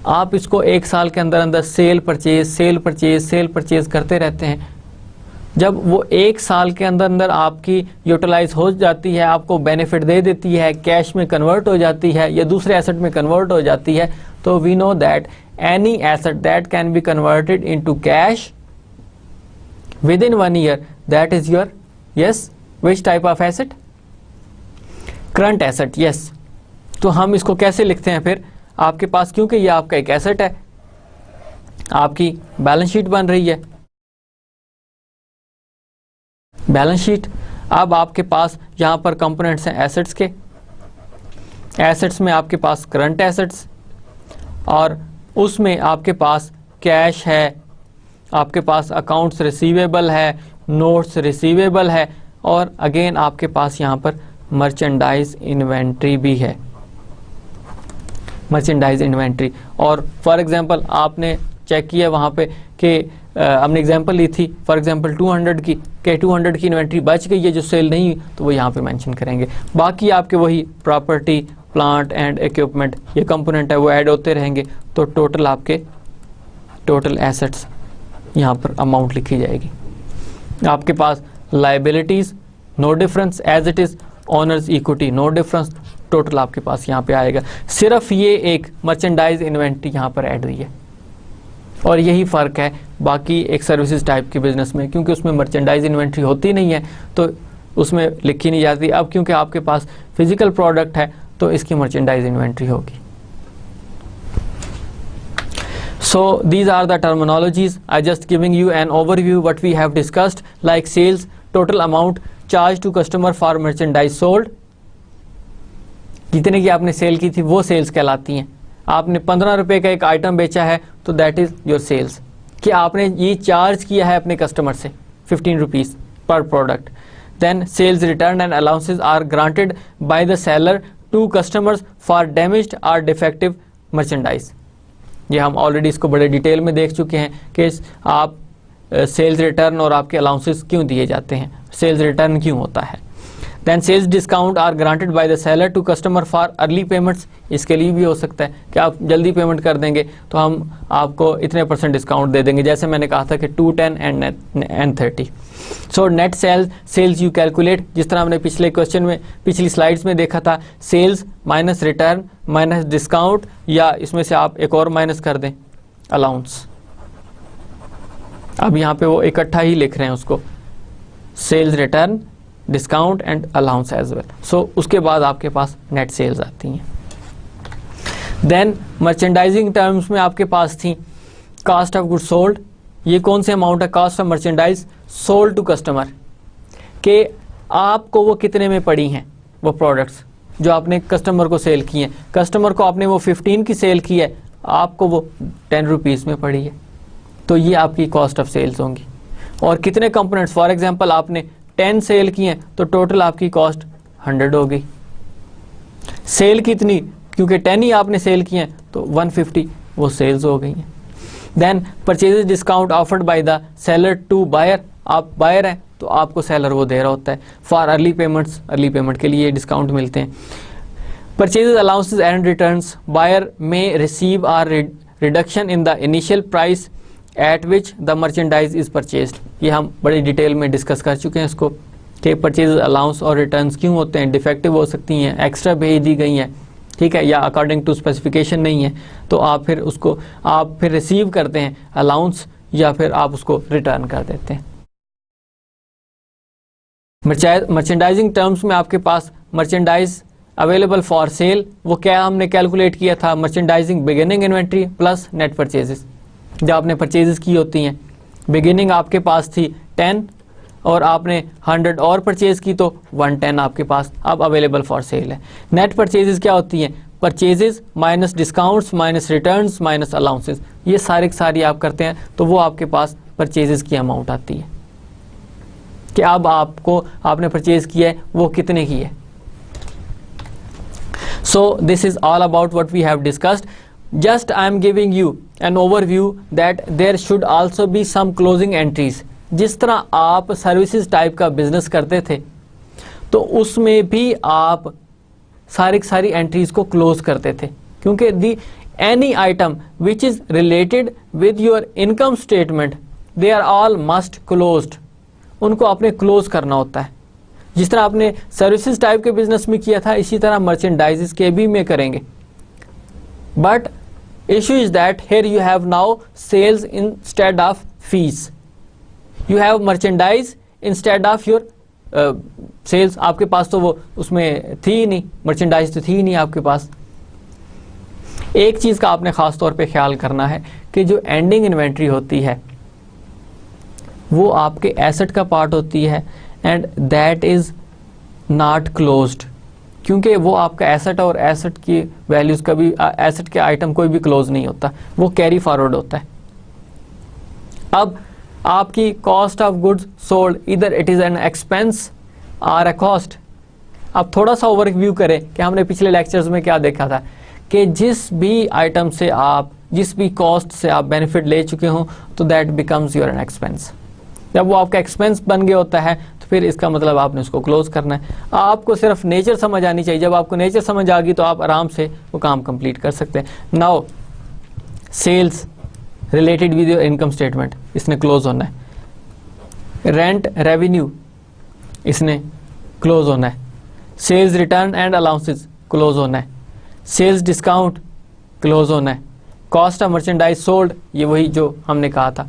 आप इसको एक साल के अंदर अंदर cell purchase करते रहते हैं। जब वो एक साल के अंदर अंदर आपकी यूटिलाइज हो जाती है, आपको बेनिफिट दे देती है, कैश में कन्वर्ट हो जाती है या दूसरे एसेट में कन्वर्ट हो जाती है, तो we know that any asset that can be converted into cash within 1 year, that is your, yes, which type of asset? Current asset, yes. तो हम इसको कैसे लिखते हैं फिर आपके पास, क्योंकि ये आपका एक एसेट है, आपकी बैलेंस शीट बन रही है, बैलेंस शीट। अब आपके पास यहाँ पर कंपोनेंट्स हैं एसेट्स के, एसेट्स में आपके पास करंट एसेट्स और उसमें आपके पास कैश है, आपके पास अकाउंट्स रिसीवेबल है, नोट्स रिसीवेबल है और अगेन आपके पास यहाँ पर मर्चेंडाइज इन्वेंट्री भी है, मर्चेंडाइज इन्वेंट्री। और फॉर एग्जांपल आपने चेक किया वहाँ पे कि हमने एग्जांपल ली थी फॉर एग्जांपल 200 की, कि 200 की इन्वेंट्री बच गई है जो सेल नहीं हुई, तो वो यहाँ पे मेंशन करेंगे। बाकी आपके वही प्रॉपर्टी, प्लांट एंड इक्विपमेंट ये कंपोनेंट है वो ऐड होते रहेंगे, तो टोटल आपके टोटल एसेट्स यहाँ पर अमाउंट लिखी जाएगी। आपके पास liabilities no difference as it is, owners equity no difference, total आपके पास यहाँ पे आएगा। सिर्फ ये एक मर्चेंडाइज इन्वेंट्री यहाँ पर ऐड हुई है और यही फ़र्क है बाकी एक सर्विसेज टाइप के बिजनेस में, क्योंकि उसमें मर्चेंडाइज इन्वेंट्री होती नहीं है तो उसमें लिखी नहीं जाती। अब क्योंकि आपके पास फिजिकल प्रोडक्ट है तो इसकी मर्चेंडाइज इन्वेंट्री होगी। So these are the terminologies. I just giving you an overview what we have discussed, like sales, total amount charged to customer for merchandise sold. जितने की आपने सेल की थी वो सेल्स कहलाती हैं। आपने 15 रुपए का एक आइटम बेचा है तो दैट इज योर सेल्स, कि आपने ये चार्ज किया है अपने कस्टमर से 15 रुपीज पर product. Then sales return and allowances are granted by the seller to customers for damaged और डिफेक्टिव मर्चेंडाइज। ये हम ऑलरेडी इसको बड़े डिटेल में देख चुके हैं कि आप सेल्स रिटर्न और आपके अलाउंसेस क्यों दिए जाते हैं, सेल्स रिटर्न क्यों होता है। Then sales discount are granted by the seller to customer for early payments, इसके लिए भी हो सकता है कि आप जल्दी पेमेंट कर देंगे तो हम आपको इतने % डिस्काउंट दे देंगे, जैसे मैंने कहा था कि 2, 10 and 30। So net sales you calculate, जिस तरह हमने पिछले क्वेश्चन में पिछली स्लाइड्स में देखा था, sales minus return minus discount, या इसमें से आप एक और माइनस कर दें अलाउंस। अब यहाँ पे वो इकट्ठा ही लिख रहे हैं उसको, sales return discount and allowance as well. So उसके बाद आपके पास नेट सेल्स आती हैं। देन मर्चेंडाइजिंग टर्म्स में आपके पास थी कॉस्ट ऑफ गुड सोल्ड, ये कौन से अमाउंट है, cost of merchandise sold to customer, के आपको वो कितने में पड़ी हैं वो प्रोडक्ट्स जो आपने कस्टमर को सेल की हैं। कस्टमर को आपने वो 15 की सेल की है, आपको वो 10 रुपीज़ में पड़ी है, तो ये आपकी कॉस्ट ऑफ सेल्स होंगी। और कितने कंपोनेंट्स, फॉर एग्जांपल आपने 10 सेल की हैं तो टोटल आपकी कॉस्ट 100 हो गई। सेल कितनी, क्योंकि 10 ही आपने सेल की हैं तो 150 वो सेल्स हो गई हैं। Then purchase discount offered by the seller to buyer, आप बायर हैं तो आपको सेलर वो दे रहा होता है। For early payments, early payment के लिए डिस्काउंट मिलते हैं। Purchase allowances and returns, buyer में receive are reduction in the initial price at which the merchandise is purchased, ये हम बड़ी डिटेल में डिस्कस कर चुके हैं इसको, कि परचेज अलाउंस और रिटर्न्स क्यों होते हैं, डिफेक्टिव हो सकती हैं, एक्स्ट्रा भेज दी गई हैं, ठीक है, या अकॉर्डिंग टू स्पेसिफिकेशन नहीं है, तो आप फिर उसको आप फिर रिसीव करते हैं अलाउंस या फिर आप उसको रिटर्न कर देते हैं। मर्चेंडाइजिंग टर्म्स में आपके पास मर्चेंडाइज अवेलेबल फॉर सेल, वो क्या हमने कैलकुलेट किया था, merchandising beginning inventory plus net purchases, जो आपने परचेजेस की होती हैं। बिगिनिंग आपके पास थी 10 और आपने 100 और परचेज की तो 110 आपके पास अब अवेलेबल फॉर सेल है। नेट परचेजेस क्या होती हैं, purchases minus discounts minus returns minus allowances, ये सारी आप करते हैं तो वो आपके पास परचेजेस की अमाउंट आती है कि अब आपने परचेज किया है वो कितने की है। So this is all about what we have discussed. Just I am giving you an overview that there should also be some closing entries. जिस तरह आप सर्विसेज टाइप का बिजनेस करते थे तो उसमें भी आप सारी एंट्रीज को क्लोज करते थे, क्योंकि दी any item which is related with your income statement, they are all must closed. उनको आपने क्लोज करना होता है. जिस तरह आपने सर्विसेज टाइप के बिजनेस में किया था, इसी तरह मर्चेंडाइजेस के भी में करेंगे. But issue is that here you have now sales instead of fees. You have merchandise instead of your sales. आपके पास तो वो उसमें थी ही नहीं, मर्चेंडाइज तो थी ही नहीं आपके पास. एक चीज का आपने खास तौर पे ख्याल करना है कि जो एंडिंग इन्वेंट्री होती है वो आपके एसेट का पार्ट होती है and that is not closed, क्योंकि वो आपका एसेट और एसेट की वैल्यूज कभी, एसेट के आइटम कोई भी क्लोज नहीं होता, वो कैरी फॉरवर्ड होता है. अब आपकी कॉस्ट ऑफ गुड्स सोल्ड, इधर इट इज एन एक्सपेंस और अ कॉस्ट. अब थोड़ा सा ओवरव्यू करें कि हमने पिछले लेक्चर्स में क्या देखा था कि जिस भी आइटम से आप, जिस भी कॉस्ट से आप बेनिफिट ले चुके हो तो that becomes your an expense. जब वो आपका एक्सपेंस बन गया होता है तो फिर इसका मतलब आपने उसको क्लोज करना है. आपको सिर्फ नेचर समझ आनी चाहिए. जब आपको नेचर समझ आ गई तो आप आराम से वो काम कंप्लीट कर सकते हैं. Now sales related with your income statement, इसने क्लोज होना है. रेंट रेवेन्यू, इसने क्लोज होना है. Sales return and allowances close होना है. सेल्स डिस्काउंट क्लोज होना है. कॉस्ट ऑफ मर्चेंडाइज सोल्ड, ये वही जो हमने कहा था,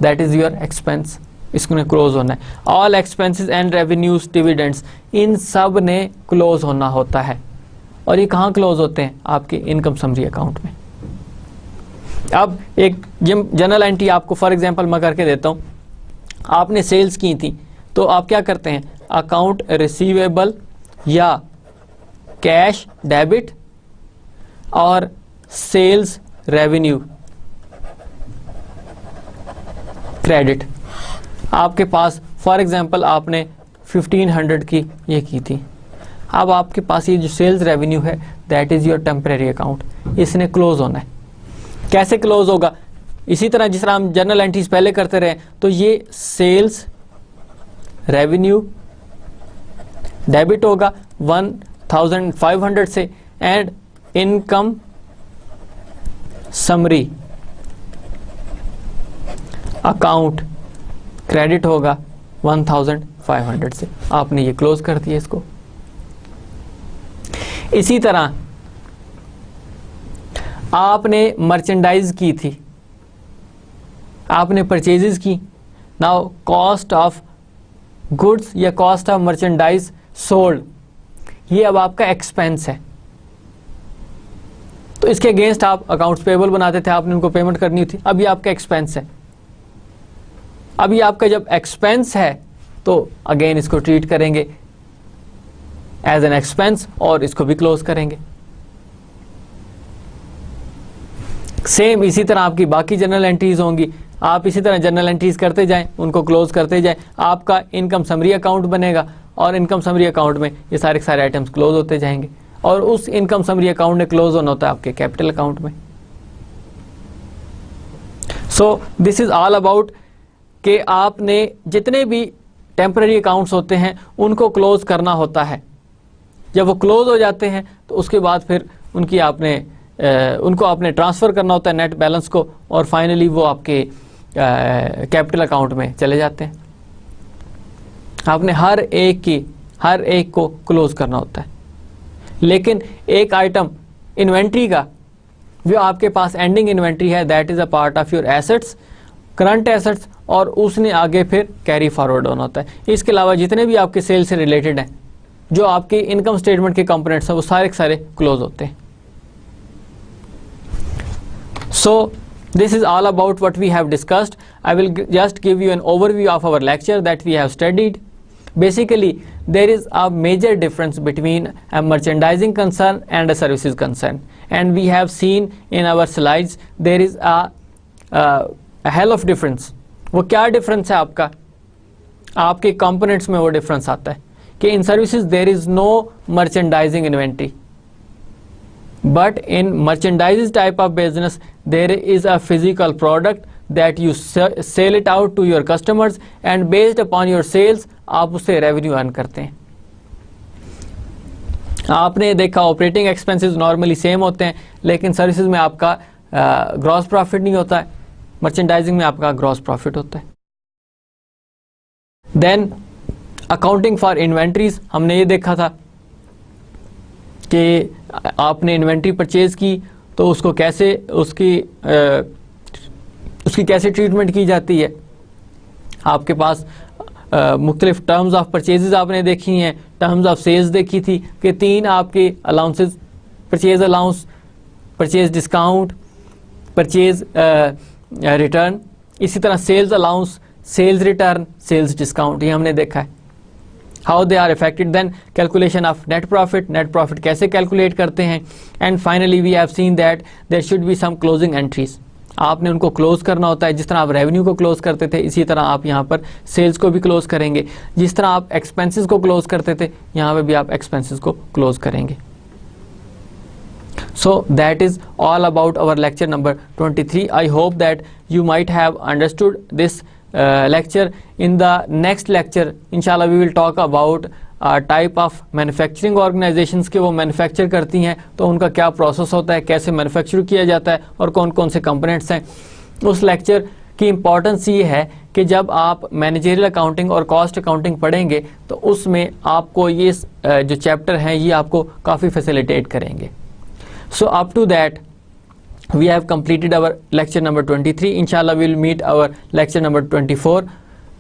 दैट इज योर एक्सपेंस, इसको क्लोज होना है. All expenses and revenues dividends, इन सब ने क्लोज होना होता है. और ये कहाँ क्लोज होते हैं? आपके इनकम समरी अकाउंट में. अब एक जनरल एंट्री आपको फॉर एग्जांपल मैं करके देता हूँ. आपने सेल्स की थी तो आप क्या करते हैं? अकाउंट रिसीवेबल या कैश डेबिट और सेल्स रेवेन्यू क्रेडिट. आपके पास फॉर एग्जांपल आपने 1500 की ये की थी. अब आपके पास ये जो सेल्स रेवेन्यू है that is your temporary account, इसने क्लोज होना है. कैसे क्लोज होगा? इसी तरह जिस तरह हम जर्नल एंट्रीज पहले करते रहे, तो ये सेल्स रेवेन्यू डेबिट होगा 1500 से and income summary account credit होगा 1500 से. आपने ये क्लोज कर दिया इसको. इसी तरह आपने मर्चेंडाइज की थी, आपने परचेजेस की. नाउ कॉस्ट ऑफ गुड्स या कॉस्ट ऑफ मर्चेंडाइज सोल्ड, ये अब आपका एक्सपेंस है. तो इसके अगेंस्ट आप अकाउंट्स पेबल बनाते थे, आपने उनको पेमेंट करनी थी. अब ये आपका एक्सपेंस है. अब ये आपका जब एक्सपेंस है तो अगेन इसको ट्रीट करेंगे एज एन एक्सपेंस और इसको भी क्लोज करेंगे. सेम इसी तरह आपकी बाकी जनरल एंट्रीज होंगी. आप इसी तरह जनरल एंट्रीज करते जाएं, उनको क्लोज करते जाएं. आपका इनकम समरी अकाउंट बनेगा और इनकम समरी अकाउंट में ये सारे आइटम्स क्लोज होते जाएंगे. और उस इनकम समरी अकाउंट ने क्लोज होना होता है आपके कैपिटल अकाउंट में. सो दिस इज ऑल अबाउट कि आपने जितने भी टेम्पररी अकाउंट्स होते हैं उनको क्लोज करना होता है. जब वो क्लोज हो जाते हैं तो उसके बाद फिर उनको आपने ट्रांसफ़र करना होता है नेट बैलेंस को, और फाइनली वो आपके कैपिटल अकाउंट में चले जाते हैं. आपने हर एक को क्लोज करना होता है. लेकिन एक आइटम इन्वेंट्री का जो आपके पास एंडिंग इन्वेंट्री है that is a part of your assets, current assets, और उसने आगे फिर कैरी फॉरवर्ड होना होता है. इसके अलावा जितने भी आपके सेल से रिलेटेड हैं, जो आपके इनकम स्टेटमेंट के कंपोनेंट्स हैं, वो सारे क्लोज होते हैं. So this is all about what we have discussed. I will just give you an overview of our lecture that we have studied. Basically, there is a major difference between a merchandising concern and a services concern, and we have seen in our slides there is a hell of difference. वो क्या difference है आपका? आपके components में वो difference आता है कि in services there is no merchandising inventory. But in merchandise type of business, there is a physical product that you sell it out to your customers, and based upon your sales, आप उससे revenue earn करते हैं. आपने देखा operating expenses normally same होते हैं, लेकिन services में आपका ग्रॉस प्रॉफिट नहीं होता है, मर्चेंडाइजिंग में आपका ग्रॉस प्रॉफिट होता है। देन अकाउंटिंग फॉर इन्वेंट्रीज, हमने ये देखा था कि आपने इन्वेंट्री परचेज की तो उसको कैसे उसकी कैसे ट्रीटमेंट की जाती है। आपके पास मुख्तलिफ टर्म्स ऑफ परचेजेस आपने देखी हैं, टर्म्स ऑफ सेल्स देखी थी कि 3 आपके allowances, purchase allowance, purchase discount, purchase return, इसी तरह sales allowance, sales return, sales discount, ये हमने देखा है। How they are affected, then calculation of net profit कैसे कैलकुलेट करते हैं, and finally we have seen that there should be some closing entries, आपने उनको क्लोज करना होता है। जिस तरह आप रेवेन्यू को क्लोज करते थे इसी तरह आप यहाँ पर सेल्स को भी क्लोज करेंगे, जिस तरह आप एक्सपेंसेस को क्लोज करते थे यहाँ पे भी आप एक्सपेंसेस को क्लोज करेंगे। So that is all about our lecture number 23. I hope that you might have understood this lecture. In the next lecture inshallah we will talk about type of manufacturing organisations के वो manufacture करती हैं तो उनका क्या process होता है, कैसे मैन्युफैक्चर किया जाता है और कौन कौन से कंपोनेंट्स हैं। उस लेक्चर की इम्पॉर्टेंस ये है कि जब आप मैनेजरियल अकाउंटिंग और कॉस्ट अकाउंटिंग पढ़ेंगे तो उसमें आपको ये जो चैप्टर हैं ये आपको काफ़ी फैसिलिटेट करेंगे। So up to that we have completed our lecture number 23. Inshallah we will meet our lecture number 24.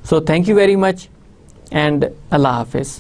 So thank you very much and Allah Hafiz.